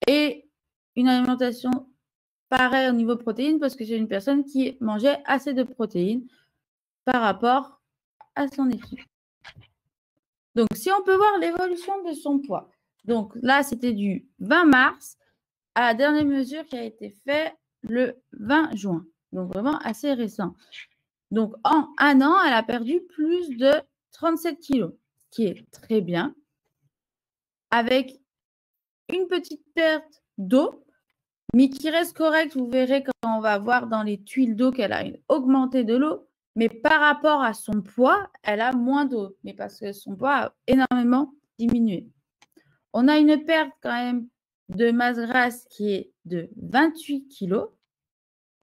Et une alimentation pareille au niveau protéines parce que c'est une personne qui mangeait assez de protéines par rapport à son étude. Donc, si on peut voir l'évolution de son poids. Donc là, c'était du 20 mars à la dernière mesure qui a été faite le 20 juin. Donc vraiment assez récent. Donc en un an, elle a perdu plus de 37 kilos, ce qui est très bien. Avec une petite perte d'eau, mais qui reste correcte. Vous verrez quand on va voir dans les tuiles d'eau qu'elle a augmenté de l'eau. Mais par rapport à son poids, elle a moins d'eau. Mais parce que son poids a énormément diminué. On a une perte quand même de masse grasse qui est de 28 kg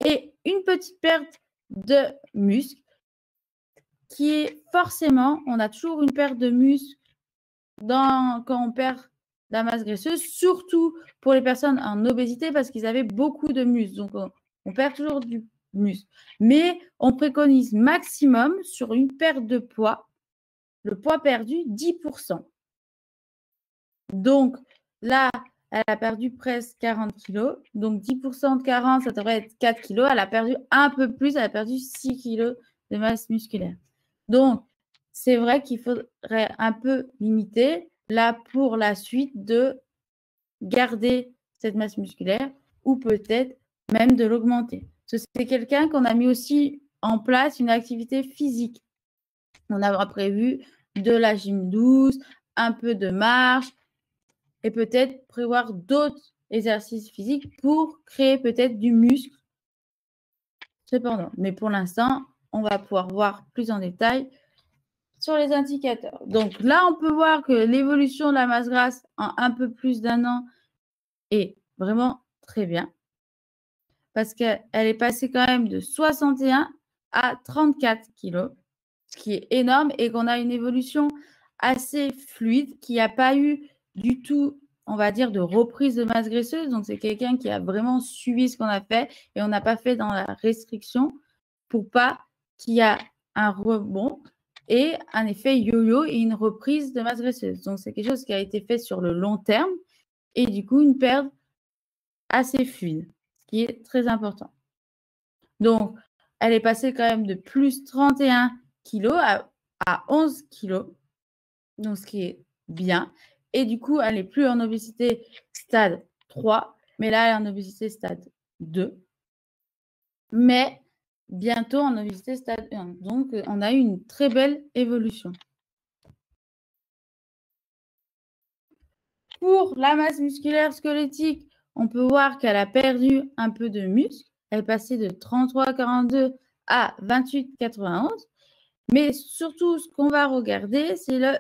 et une petite perte de muscle qui est forcément, on a toujours une perte de muscle quand on perd la masse graisseuse, surtout pour les personnes en obésité parce qu'ils avaient beaucoup de muscle. Donc, on perd toujours du muscle. Mais on préconise maximum sur une perte de poids, le poids perdu, 10%. Donc, là, elle a perdu presque 40 kilos. Donc, 10% de 40, ça devrait être 4 kilos. Elle a perdu un peu plus, elle a perdu 6 kilos de masse musculaire. Donc, c'est vrai qu'il faudrait un peu limiter là pour la suite de garder cette masse musculaire ou peut-être même de l'augmenter. C'est quelqu'un qu'on a mis aussi en place une activité physique. On a prévu de la gym douce, un peu de marche, et peut-être prévoir d'autres exercices physiques pour créer peut-être du muscle. Cependant, mais pour l'instant, on va pouvoir voir plus en détail sur les indicateurs. Donc là, on peut voir que l'évolution de la masse grasse en un peu plus d'un an est vraiment très bien parce qu'elle est passée quand même de 61 à 34 kilos, ce qui est énorme et qu'on a une évolution assez fluide, qu'il n'y a pas eu du tout, on va dire, de reprise de masse graisseuse. Donc, c'est quelqu'un qui a vraiment suivi ce qu'on a fait et on n'a pas fait dans la restriction pour pas qu'il y ait un rebond et un effet yo-yo et une reprise de masse graisseuse. Donc, c'est quelque chose qui a été fait sur le long terme et du coup, une perte assez fluide, ce qui est très important. Donc, elle est passée quand même de plus 31 kg à 11 kg, donc ce qui est bien. Et du coup, elle n'est plus en obésité stade 3, mais là, elle est en obésité stade 2. Mais bientôt en obésité stade 1. Donc, on a eu une très belle évolution. Pour la masse musculaire squelettique, on peut voir qu'elle a perdu un peu de muscle. Elle est passée de 33,42 à 28,91. Mais surtout, ce qu'on va regarder, c'est le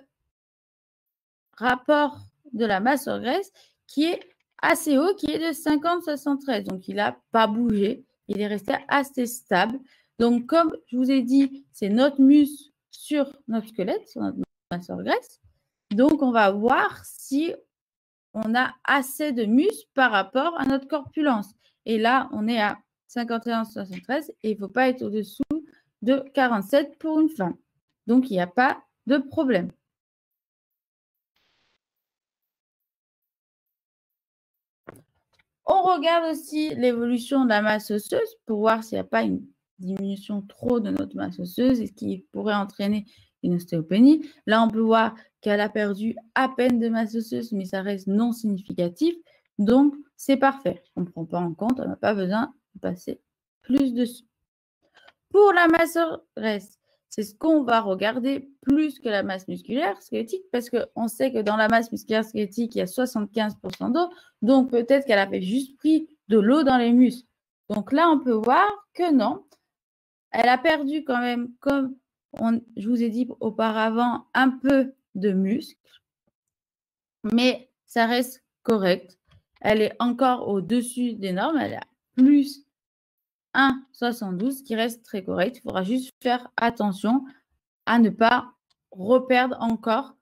rapport de la masse en graisse qui est assez haut, qui est de 50,73. Donc, il n'a pas bougé. Il est resté assez stable. Donc, comme je vous ai dit, c'est notre muscle sur notre squelette, sur notre masse en graisse. Donc, on va voir si on a assez de muscle par rapport à notre corpulence. Et là, on est à 51,73 et il ne faut pas être au-dessous de 47 pour une femme. Donc, il n'y a pas de problème. On regarde aussi l'évolution de la masse osseuse pour voir s'il n'y a pas une diminution trop de notre masse osseuse et ce qui pourrait entraîner une ostéopénie. Là, on peut voir qu'elle a perdu à peine de masse osseuse, mais ça reste non significatif. Donc, c'est parfait. On ne prend pas en compte, on n'a pas besoin de passer plus dessus. Pour la masse graisse, c'est ce qu'on va regarder plus que la masse musculaire squelettique parce qu'on sait que dans la masse musculaire squelettique, il y a 75% d'eau. Donc, peut-être qu'elle avait juste pris de l'eau dans les muscles. Donc là, on peut voir que non. Elle a perdu quand même, comme je vous ai dit auparavant, un peu de muscle. Mais ça reste correct. Elle est encore au-dessus des normes. Elle a plus 1,72 qui reste très correct. Il faudra juste faire attention à ne pas reperdre encore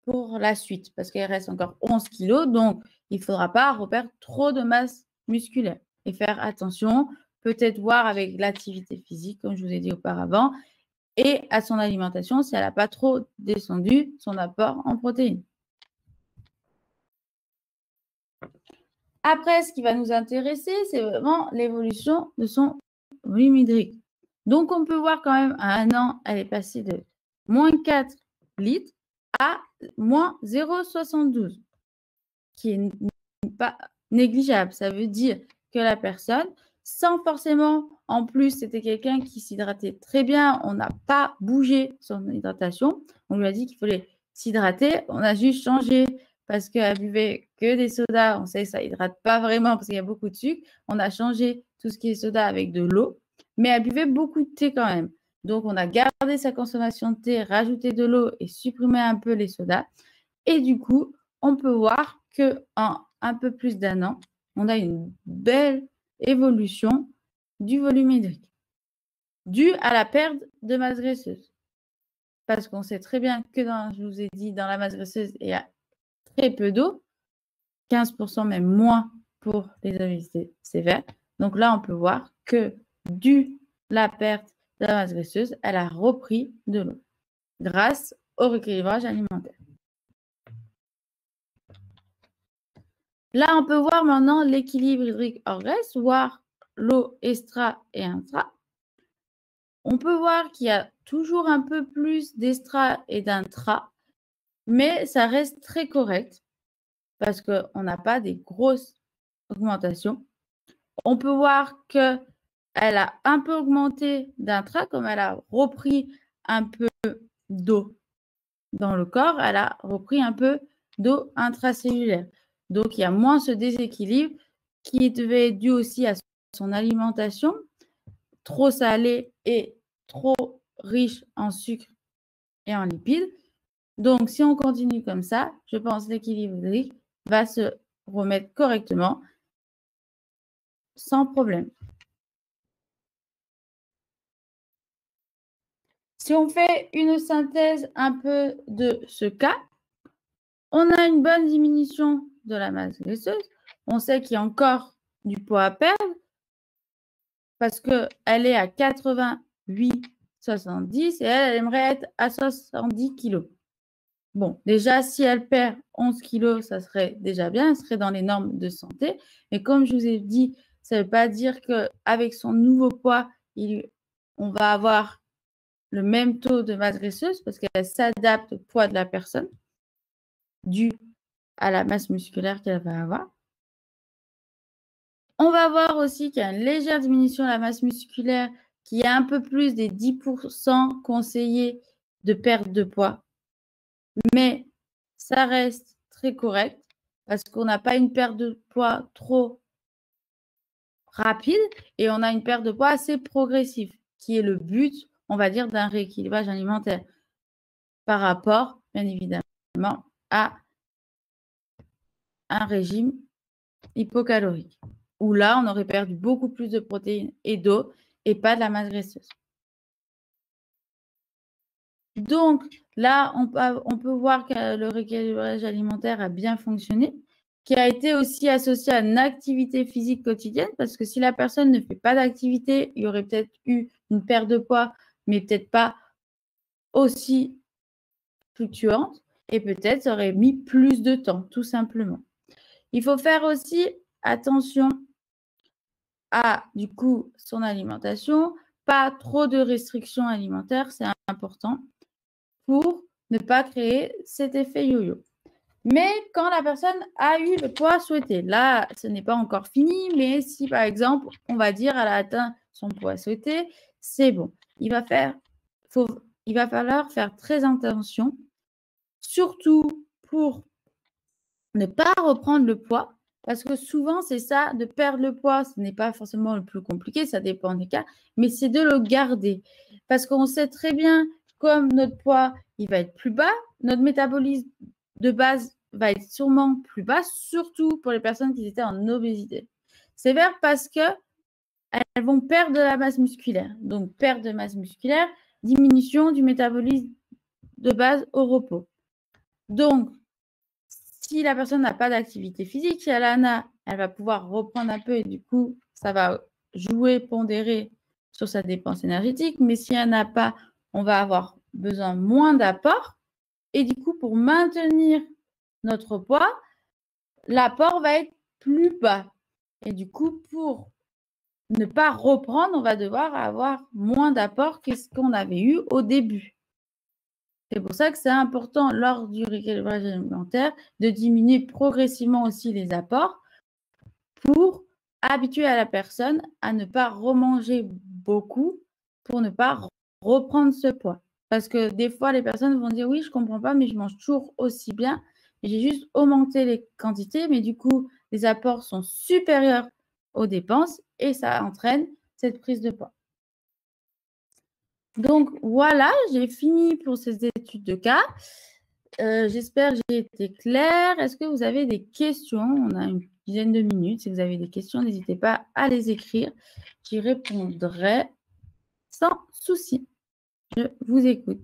pour la suite parce qu'il reste encore 11 kilos. Donc, il ne faudra pas reperdre trop de masse musculaire et faire attention, peut-être voir avec l'activité physique, comme je vous ai dit auparavant, et à son alimentation si elle n'a pas trop descendu son apport en protéines. Après, ce qui va nous intéresser, c'est vraiment l'évolution de son volume hydrique. Donc, on peut voir quand même à un an, elle est passée de moins 4 litres à moins 0,72, qui est pas négligeable. Ça veut dire que la personne, sans forcément, en plus, c'était quelqu'un qui s'hydratait très bien, on n'a pas bougé son hydratation, on lui a dit qu'il fallait s'hydrater, on a juste changé parce qu'elle buvait que des sodas, on sait que ça hydrate pas vraiment parce qu'il y a beaucoup de sucre, on a changé tout ce qui est soda avec de l'eau, mais elle buvait beaucoup de thé quand même. Donc, on a gardé sa consommation de thé, rajouté de l'eau et supprimé un peu les sodas. Et du coup, on peut voir qu'en un peu plus d'un an, on a une belle évolution du volume hydrique due à la perte de masse graisseuse. Parce qu'on sait très bien que, je vous ai dit, dans la masse graisseuse, il y a très peu d'eau, 15% même moins pour les obésités sévères. Donc là, on peut voir que dû à la perte de la masse graisseuse, elle a repris de l'eau grâce au rééquilibrage alimentaire. Là, on peut voir maintenant l'équilibre hydrique hors graisse, voir l'eau extra et intra. On peut voir qu'il y a toujours un peu plus d'extra et d'intra, mais ça reste très correct parce qu'on n'a pas des grosses augmentations. On peut voir qu'elle a un peu augmenté d'intra, comme elle a repris un peu d'eau dans le corps, elle a repris un peu d'eau intracellulaire. Donc, il y a moins ce déséquilibre qui devait être dû aussi à son alimentation, trop salée et trop riche en sucre et en lipides. Donc, si on continue comme ça, je pense que l'équilibre hydrique va se remettre correctement sans problème. Si on fait une synthèse un peu de ce cas, On a une bonne diminution de la masse graisseuse. On sait qu'il y a encore du poids à perdre parce qu'elle est à 88,70 et elle aimerait être à 70 kg. Bon, déjà, si elle perd 11 kg, ça serait déjà bien, elle serait dans les normes de santé. Mais comme je vous ai dit, ça ne veut pas dire qu'avec son nouveau poids, on va avoir le même taux de masse graisseuse parce qu'elle s'adapte au poids de la personne dû à la masse musculaire qu'elle va avoir. On va voir aussi qu'il y a une légère diminution de la masse musculaire, qui est un peu plus des 10% conseillés de perte de poids. Mais ça reste très correct parce qu'on n'a pas une perte de poids trop rapide et on a une perte de poids assez progressive, qui est le but, on va dire, d'un rééquilibrage alimentaire par rapport, bien évidemment, à un régime hypocalorique, où là, on aurait perdu beaucoup plus de protéines et d'eau et pas de la masse graisseuse. Donc, là, on peut voir que le rééquilibrage alimentaire a bien fonctionné, qui a été aussi associé à une activité physique quotidienne, parce que si la personne ne fait pas d'activité, il y aurait peut-être eu une perte de poids, mais peut-être pas aussi fluctuante, et peut-être ça aurait mis plus de temps, tout simplement. Il faut faire aussi attention à, du coup, son alimentation, pas trop de restrictions alimentaires, c'est important pour ne pas créer cet effet yo-yo. Mais quand la personne a eu le poids souhaité, là, ce n'est pas encore fini, mais si par exemple, on va dire, elle a atteint son poids souhaité, c'est bon. Il va falloir faire très attention, surtout pour ne pas reprendre le poids, parce que souvent, c'est ça, de perdre le poids, ce n'est pas forcément le plus compliqué, ça dépend des cas, mais c'est de le garder. Parce qu'on sait très bien, comme notre poids, il va être plus bas, notre métabolisme de base va être sûrement plus bas, surtout pour les personnes qui étaient en obésité. C'est vrai parce qu'elles vont perdre de la masse musculaire. Donc, perte de masse musculaire, diminution du métabolisme de base au repos. Donc, si la personne n'a pas d'activité physique, si elle en a, elle va pouvoir reprendre un peu et du coup, ça va jouer, pondérer sur sa dépense énergétique. Mais si elle n'a pas, on va avoir besoin moins d'apport. Et du coup, pour maintenir notre poids, l'apport va être plus bas. Et du coup, pour ne pas reprendre, on va devoir avoir moins d'apport que ce qu'on avait eu au début. C'est pour ça que c'est important lors du rééquilibrage alimentaire de diminuer progressivement aussi les apports pour habituer à la personne à ne pas remanger beaucoup pour ne pas reprendre ce poids. Parce que des fois, les personnes vont dire oui, je ne comprends pas, mais je mange toujours aussi bien. J'ai juste augmenté les quantités, mais du coup, les apports sont supérieurs aux dépenses et ça entraîne cette prise de poids. Donc voilà, j'ai fini pour ces études de cas. J'espère que j'ai été claire. Est-ce que vous avez des questions? On a une dizaine de minutes. Si vous avez des questions, n'hésitez pas à les écrire. J'y répondrai sans souci. Je vous écoute.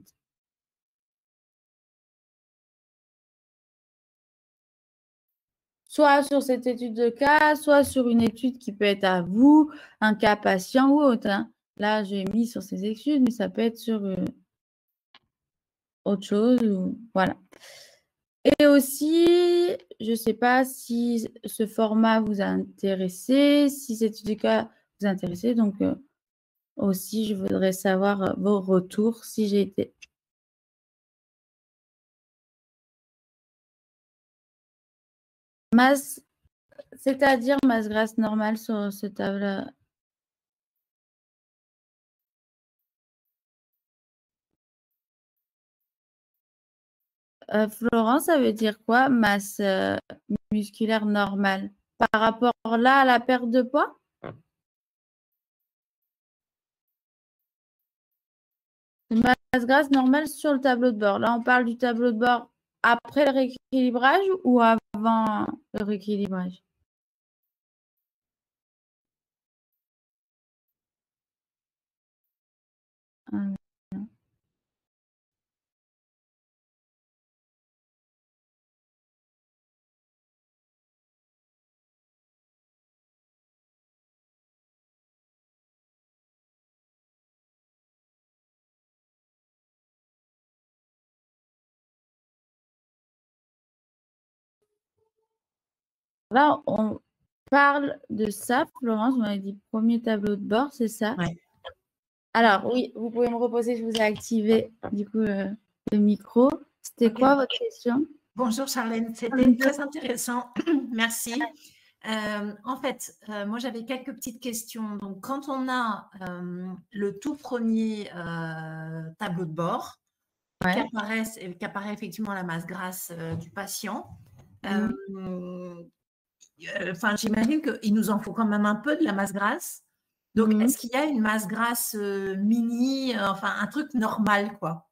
Soit sur cette étude de cas, soit sur une étude qui peut être à vous, un cas patient ou autre. Hein. Là, j'ai mis sur ces études, mais ça peut être sur autre chose. Voilà. Et aussi, je ne sais pas si ce format vous a intéressé, si cette étude de cas vous a intéressé. Donc, aussi, je voudrais savoir vos retours si j'ai été. Masse, c'est-à-dire masse grasse normale sur ce tableau. Florence, ça veut dire quoi, masse musculaire normale? Par rapport là à la perte de poids? Masse grasse normale sur le tableau de bord. Là, on parle du tableau de bord après le rééquilibrage ou avant le rééquilibrage? Là, on parle de ça, Florence, vous m'avez dit premier tableau de bord, c'est ça? Ouais. Alors, oui, vous pouvez me reposer, je vous ai activé du coup le micro. C'était quoi votre question? Bonjour Charlène, c'était très intéressant, merci. En fait, moi j'avais quelques petites questions. Donc, quand on a le tout premier tableau de bord, qu'apparaît effectivement la masse grasse du patient, j'imagine qu'il nous en faut quand même un peu de la masse grasse. Donc, est-ce qu'il y a une masse grasse mini, enfin un truc normal, quoi?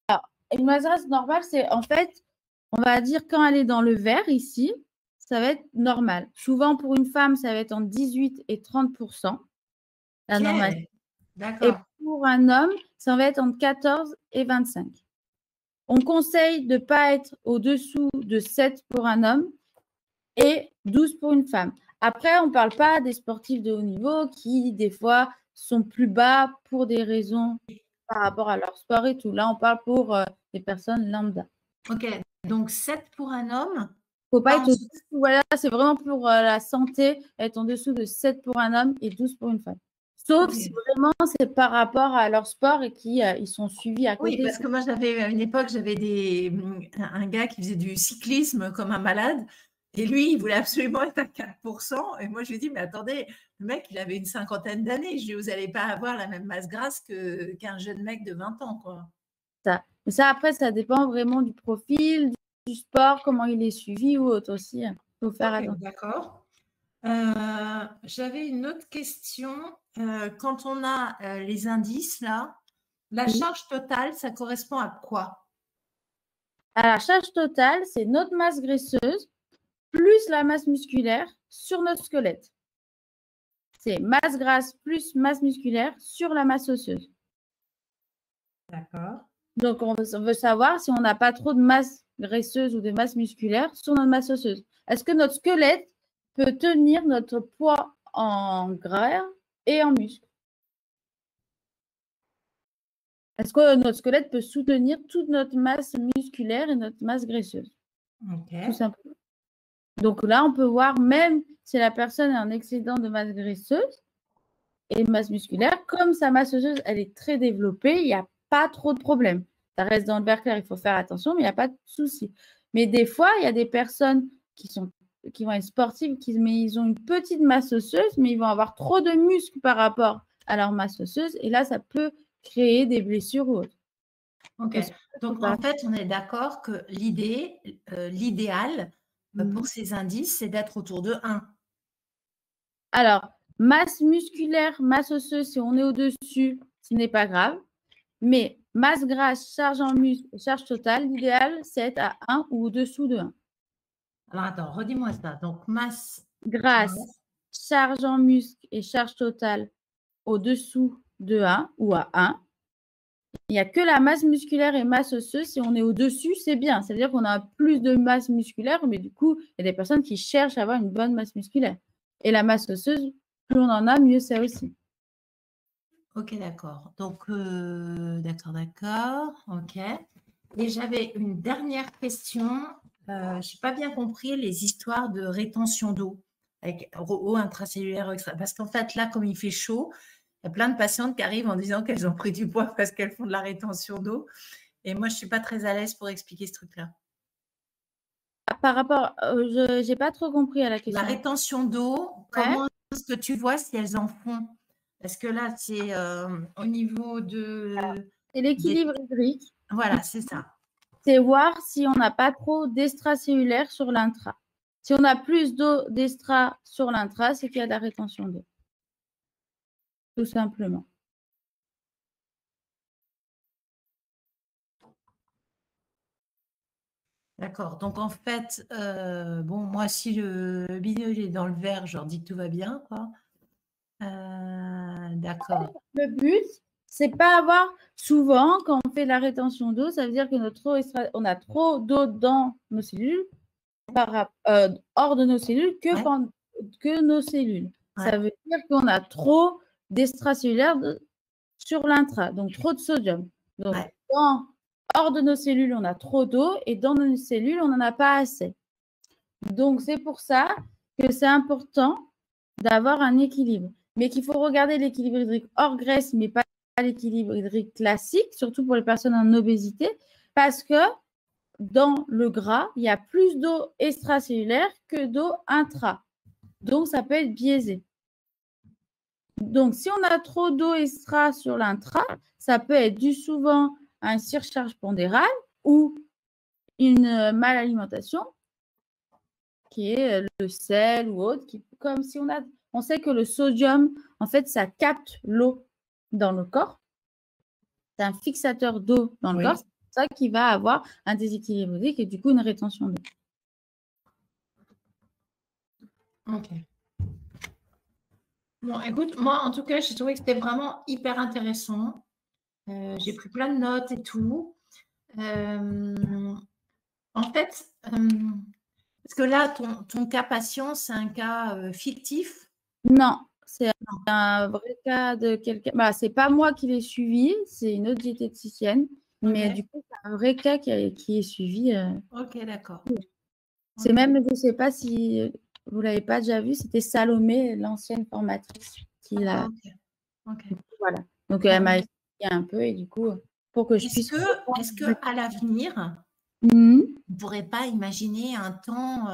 Alors, une masse grasse normale, c'est en fait, on va dire quand elle est dans le vert ici, ça va être normal. Souvent, pour une femme, ça va être entre 18 et 30%, la normalité. Et D'accord. pour un homme, ça va être entre 14 et 25. On conseille de ne pas être au-dessous de 7 pour un homme et 12 pour une femme. Après, on ne parle pas des sportifs de haut niveau qui, des fois, sont plus bas pour des raisons par rapport à leur sport et tout. Là, on parle pour des personnes lambda. Ok, donc 7 pour un homme. Faut pas être au-dessous. Voilà, c'est vraiment pour la santé, être en dessous de 7 pour un homme et 12 pour une femme. Sauf si vraiment c'est par rapport à leur sport et qu'ils sont suivis à côté. Oui, parce que moi, à une époque, j'avais un gars qui faisait du cyclisme comme un malade. Et lui, il voulait absolument être à 4%. Et moi, je lui ai dit, mais attendez, le mec, il avait une cinquantaine d'années. Je lui ai dit, vous n'allez pas avoir la même masse grasse qu'un jeune mec de 20 ans, quoi. Ça. Mais ça, après, ça dépend vraiment du profil, du sport, comment il est suivi ou autre aussi. Il faut faire attention. D'accord. J'avais une autre question. Quand on a les indices, là, la charge totale, ça correspond à quoi? Alors, la charge totale, c'est notre masse graisseuse plus la masse musculaire sur notre squelette. C'est masse grasse plus masse musculaire sur la masse osseuse. D'accord. Donc, on veut savoir si on n'a pas trop de masse graisseuse ou de masse musculaire sur notre masse osseuse. Est-ce que notre squelette peut tenir notre poids en gras et en muscle? Est-ce que notre squelette peut soutenir toute notre masse musculaire et notre masse graisseuse? Tout simplement. Donc là, on peut voir même si la personne est en excédent de masse graisseuse et de masse musculaire, comme sa masse osseuse, elle est très développée, il n'y a pas trop de problème. Ça reste dans le vert clair, il faut faire attention, mais il n'y a pas de souci. Mais des fois, il y a des personnes qui vont être sportives, mais ils ont une petite masse osseuse, mais ils vont avoir trop de muscles par rapport à leur masse osseuse, et là, ça peut créer des blessures ou autres. Ok. Donc, en fait, on est d'accord que l'idéal pour ces indices, c'est d'être autour de 1. Alors, masse musculaire, masse osseuse, si on est au-dessus, ce n'est pas grave. Mais masse grasse, charge en muscle, charge totale, l'idéal, c'est être à 1 ou au-dessous de 1. Alors, attends, redis-moi ça. Donc, masse Grasse, charge en muscle et charge totale au-dessous de 1 ou à 1. Il n'y a que la masse musculaire et masse osseuse. Si on est au-dessus, c'est bien. Ça veut dire qu'on a plus de masse musculaire, mais du coup, il y a des personnes qui cherchent à avoir une bonne masse musculaire. Et la masse osseuse, plus on en a, mieux c'est aussi. Ok, d'accord. Donc, d'accord. Ok. Et j'avais une dernière question. Je n'ai pas bien compris les histoires de rétention d'eau avec eau intracellulaire extra. Parce qu'en fait, là, comme il fait chaud, il y a plein de patientes qui arrivent en disant qu'elles ont pris du poids parce qu'elles font de la rétention d'eau. Et moi, je ne suis pas très à l'aise pour expliquer ce truc-là. Par rapport, je n'ai pas trop compris à la question. La rétention d'eau, comment est-ce que tu vois si elles en font? Parce que là, c'est au niveau de… C'est l'équilibre hydrique. Voilà, c'est ça. C'est voir si on n'a pas trop d'extracellulaire sur l'intra. Si on a plus d'eau d'extra sur l'intra, c'est qu'il y a de la rétention d'eau. Tout simplement. D'accord. Donc, en fait, bon, moi, si le bidule est dans le vert, je leur dis que tout va bien, quoi. D'accord. Le but, c'est pas avoir souvent, quand on fait de la rétention d'eau, ça veut dire que on a trop d'eau dans nos cellules, hors de nos cellules que nos cellules. Ouais. Ça veut dire qu'on a trop d'extracellulaire sur l'intra, donc trop de sodium. Donc, hors de nos cellules, on a trop d'eau et dans nos cellules, on n'en a pas assez. Donc, c'est pour ça que c'est important d'avoir un équilibre. Mais qu'il faut regarder l'équilibre hydrique hors graisse, mais pas l'équilibre hydrique classique, surtout pour les personnes en obésité, parce que dans le gras, il y a plus d'eau extracellulaire que d'eau intra. Donc, ça peut être biaisé. Donc, si on a trop d'eau extra sur l'intra, ça peut être dû souvent à une surcharge pondérale ou une malalimentation qui est le sel ou autre, comme si on sait que le sodium, en fait, ça capte l'eau dans le corps. C'est un fixateur d'eau dans le corps. C'est ça qui va avoir un déséquilibre hydrique et du coup une rétention d'eau. Ok. Bon, écoute, moi, en tout cas, j'ai trouvé que c'était vraiment hyper intéressant. J'ai pris plein de notes et tout. En fait, parce que là, ton cas patient, c'est un cas fictif? Non, c'est un vrai cas de quelqu'un. Bah, c'est pas moi qui l'ai suivi, c'est une autre diététicienne. Mais du coup, c'est un vrai cas qui est suivi. Ok, d'accord. C'est même, je ne sais pas si vous ne l'avez pas déjà vu, c'était Salomé, l'ancienne formatrice, qui l'a. Voilà. Donc, elle m'a expliqué un peu et du coup, pour que je puisse. Est-ce qu'à l'avenir, vous ne pourrait pas imaginer un temps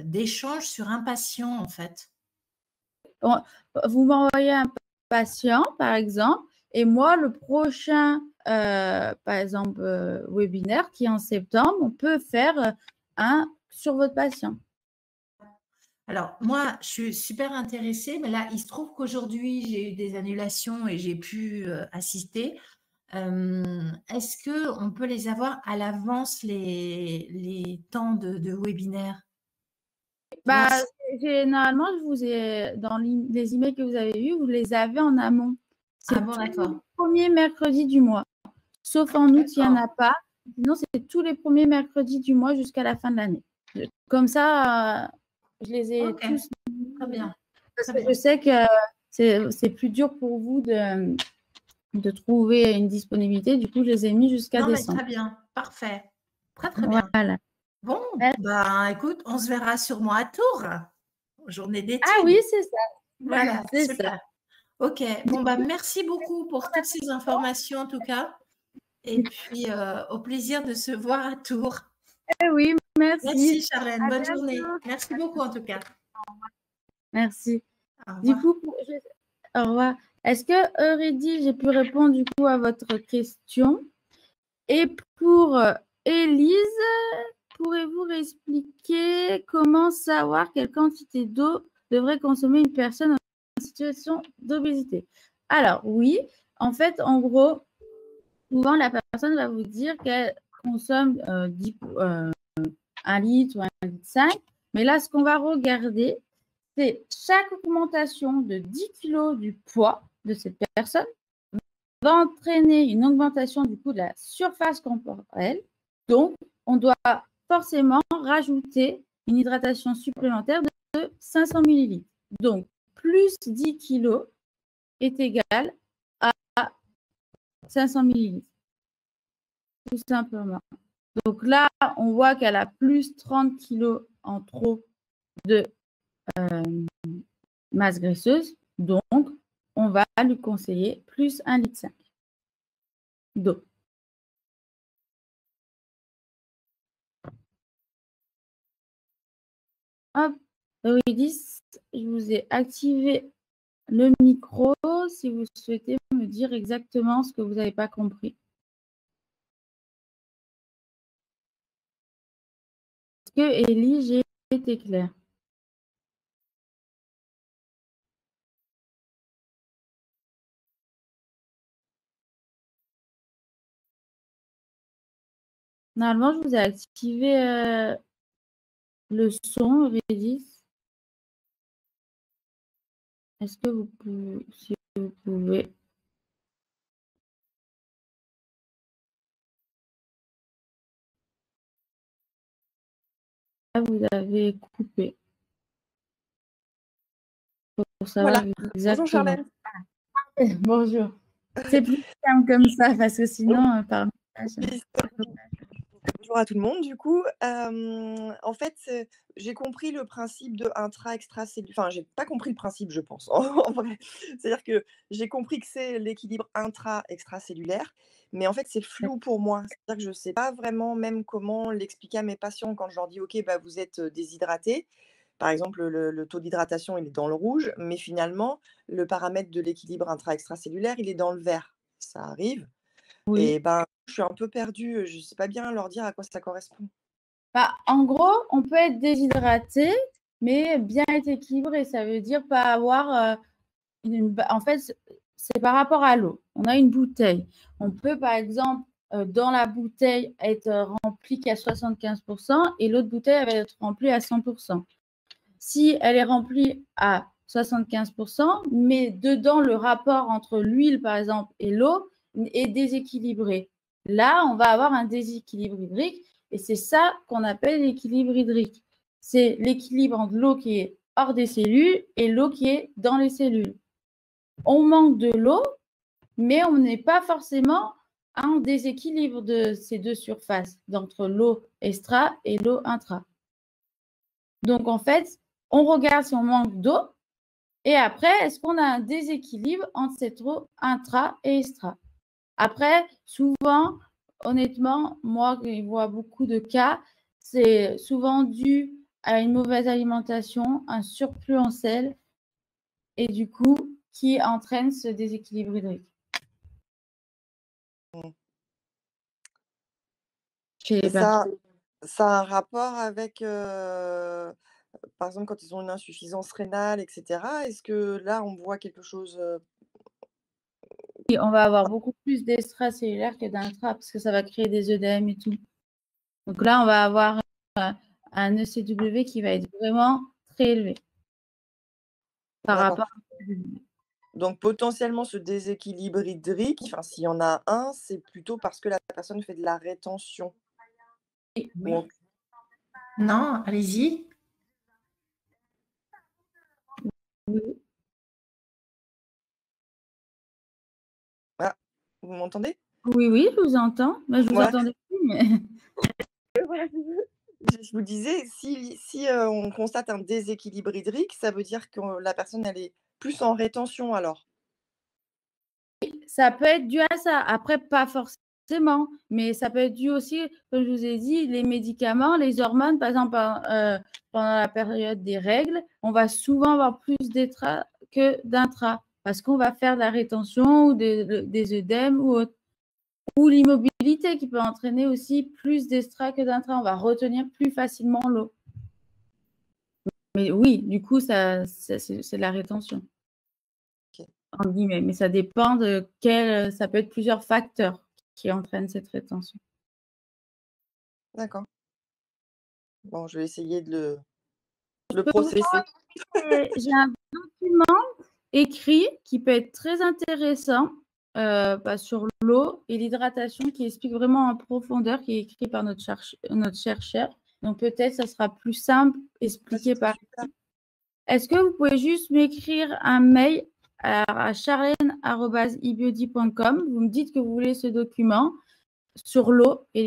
d'échange sur un patient, en fait? Vous m'envoyez un patient, par exemple, et moi, le prochain, par exemple, webinaire qui est en septembre, on peut faire un sur votre patient. Alors, moi, je suis super intéressée, mais là, il se trouve qu'aujourd'hui, j'ai eu des annulations et j'ai pu assister. Est-ce qu'on peut les avoir à l'avance, les temps de webinaire? Bah, généralement, je vous ai, dans les emails que vous avez eus, vous les avez en amont. C'est bon, d'accord. le premier mercredi du mois. Sauf en août, il n'y en a pas. Sinon, c'est tous les premiers mercredis du mois jusqu'à la fin de l'année. Comme ça, je les ai tous. Très bien. Parce que je sais que c'est plus dur pour vous de trouver une disponibilité. Du coup, je les ai mis jusqu'à décembre. Très bien. Parfait. Très, très bien. Voilà. Bon, ben, écoute, on se verra sûrement à Tours. Journée d'études. Ah oui, c'est ça. Voilà, c'est super. ça. Ok, bon, bah, merci beaucoup pour toutes ces informations en tout cas. Et puis, au plaisir de se voir à Tours. Oui, merci. Merci Charlène, bonne journée. Merci beaucoup en tout cas. Merci. Au revoir. Du coup, au revoir. Est-ce que Aurélie, j'ai pu répondre du coup à votre question? Et pour Élise, pourrez-vous expliquer comment savoir quelle quantité d'eau devrait consommer une personne en situation d'obésité? Alors, oui, en fait, en gros, souvent, la personne va vous dire qu'elle consomme 1 litre ou 1,5 litre. Mais là, ce qu'on va regarder, c'est chaque augmentation de 10 kg du poids de cette personne va entraîner une augmentation du coup de la surface corporelle. Donc, on doit forcément rajouter une hydratation supplémentaire de 500 ml. Donc, plus 10 kg est égal à 500 ml. Tout simplement. Donc là, on voit qu'elle a plus 30 kg en trop de masse graisseuse. Donc, on va lui conseiller plus 1,5 litre d'eau. Hop, Eurydice, je vous ai activé le micro si vous souhaitez me dire exactement ce que vous n'avez pas compris. Est-ce que Élie, j'ai été claire? Normalement, je vous ai activé le son, Eurydice. Est-ce que vous pouvez, si vous pouvez. Là, vous avez coupé. Pour savoir Voilà. exactement. Bonjour Charlène. Bonjour. C'est plus simple comme ça parce que sinon, par message. Bonjour à tout le monde du coup. En fait, j'ai compris le principe de intra-extracellulaire. Enfin, j'ai pas compris le principe, je pense, en vrai. C'est-à-dire que j'ai compris que c'est l'équilibre intra-extracellulaire, mais en fait, c'est flou pour moi. C'est-à-dire que je sais pas vraiment même comment l'expliquer à mes patients quand je leur dis: «OK, bah, vous êtes, déshydratés». Par exemple, le taux d'hydratation, il est dans le rouge, mais finalement, le paramètre de l'équilibre intra-extracellulaire, il est dans le vert. Ça arrive. Oui. Et ben, je suis un peu perdue, je sais pas bien leur dire à quoi ça correspond. Bah, en gros, on peut être déshydraté, mais bien être équilibré. Ça veut dire pas avoir en fait, c'est par rapport à l'eau. On a une bouteille. On peut, par exemple, dans la bouteille, être remplie qu'à 75% et l'autre bouteille elle va être remplie à 100%. Si elle est remplie à 75%, mais dedans, le rapport entre l'huile, par exemple, et l'eau est déséquilibré. Là, on va avoir un déséquilibre hydrique et c'est ça qu'on appelle l'équilibre hydrique. C'est l'équilibre entre l'eau qui est hors des cellules et l'eau qui est dans les cellules. On manque de l'eau, mais on n'est pas forcément en déséquilibre de ces deux surfaces, d'entre l'eau extra et l'eau intra. Donc, en fait, on regarde si on manque d'eau et après, est-ce qu'on a un déséquilibre entre cette eau intra et extra? Après, souvent, honnêtement, moi, je vois beaucoup de cas, c'est souvent dû à une mauvaise alimentation, un surplus en sel et du coup, qui entraîne ce déséquilibre hydrique. Mmh. Chez les Et personnes. ça a un rapport avec, par exemple, quand ils ont une insuffisance rénale et cetera? Est-ce que là, on voit quelque chose, Et on va avoir beaucoup plus d'extracellulaire que d'intra parce que ça va créer des œdèmes et tout. Donc là, on va avoir un ECW qui va être vraiment très élevé par D'accord. rapport Donc potentiellement ce déséquilibre hydrique, enfin s'il y en a un, c'est plutôt parce que la personne fait de la rétention? Oui. Ou Non, allez-y. ah, vous m'entendez? Oui, oui, je vous entends. Mais je vous Ouais. entendais plus, mais Je vous disais, si, on constate un déséquilibre hydrique, ça veut dire que la personne, elle est plus en rétention alors? ça peut être dû à ça. Après, pas forcément, mais ça peut être dû aussi, comme je vous ai dit, les médicaments, les hormones, par exemple, pendant la période des règles, on va souvent avoir plus d'extra que d'intra parce qu'on va faire de la rétention ou des œdèmes ou autre. Ou l'immobilité qui peut entraîner aussi plus d'extra que d'intra. On va retenir plus facilement l'eau. Mais oui, du coup, c'est de la rétention. OK. En guillemets. Mais ça dépend de quel. Ça peut être plusieurs facteurs qui entraînent cette rétention. D'accord. Bon, je vais essayer de le Je peux vous processer. J'ai un document écrit qui peut être très intéressant sur l'eau et l'hydratation qui explique vraiment en profondeur, qui est écrit par notre chercheur. Donc peut-être ça sera plus simple expliqué par. Super. Est-ce que vous pouvez juste m'écrire un mail à charlène@ebiody.com? Vous me dites que vous voulez ce document sur l'eau et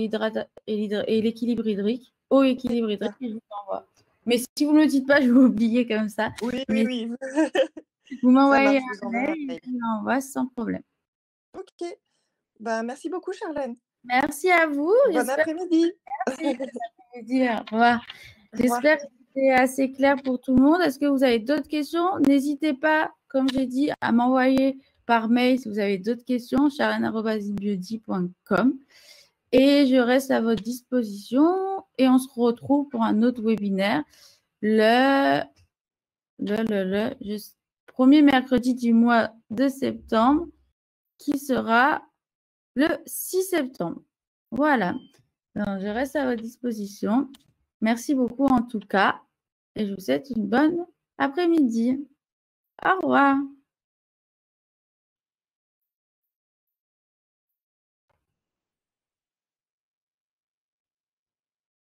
l'équilibre hydrique, eau et équilibre hydrique, et je vous l'envoie. Mais si vous ne me le dites pas, je vais oublier comme ça. Oui, oui, Mais oui. vous Ça m'envoyez marche, je vous un enverrai mail un et mail. je vous l'envoie sans problème. OK. Bah, merci beaucoup Charlène. Merci à vous. Bon après-midi. Merci. Au revoir. Au revoir. J'espère que c'était assez clair pour tout le monde. Est-ce que vous avez d'autres questions? N'hésitez pas, comme j'ai dit, à m'envoyer par mail si vous avez d'autres questions, charlène@ebiody.com. Et je reste à votre disposition et on se retrouve pour un autre webinaire le premier mercredi du mois de septembre qui sera le 6 septembre. Voilà. Donc, je reste à votre disposition. Merci beaucoup en tout cas et je vous souhaite une bonne après-midi. Au revoir.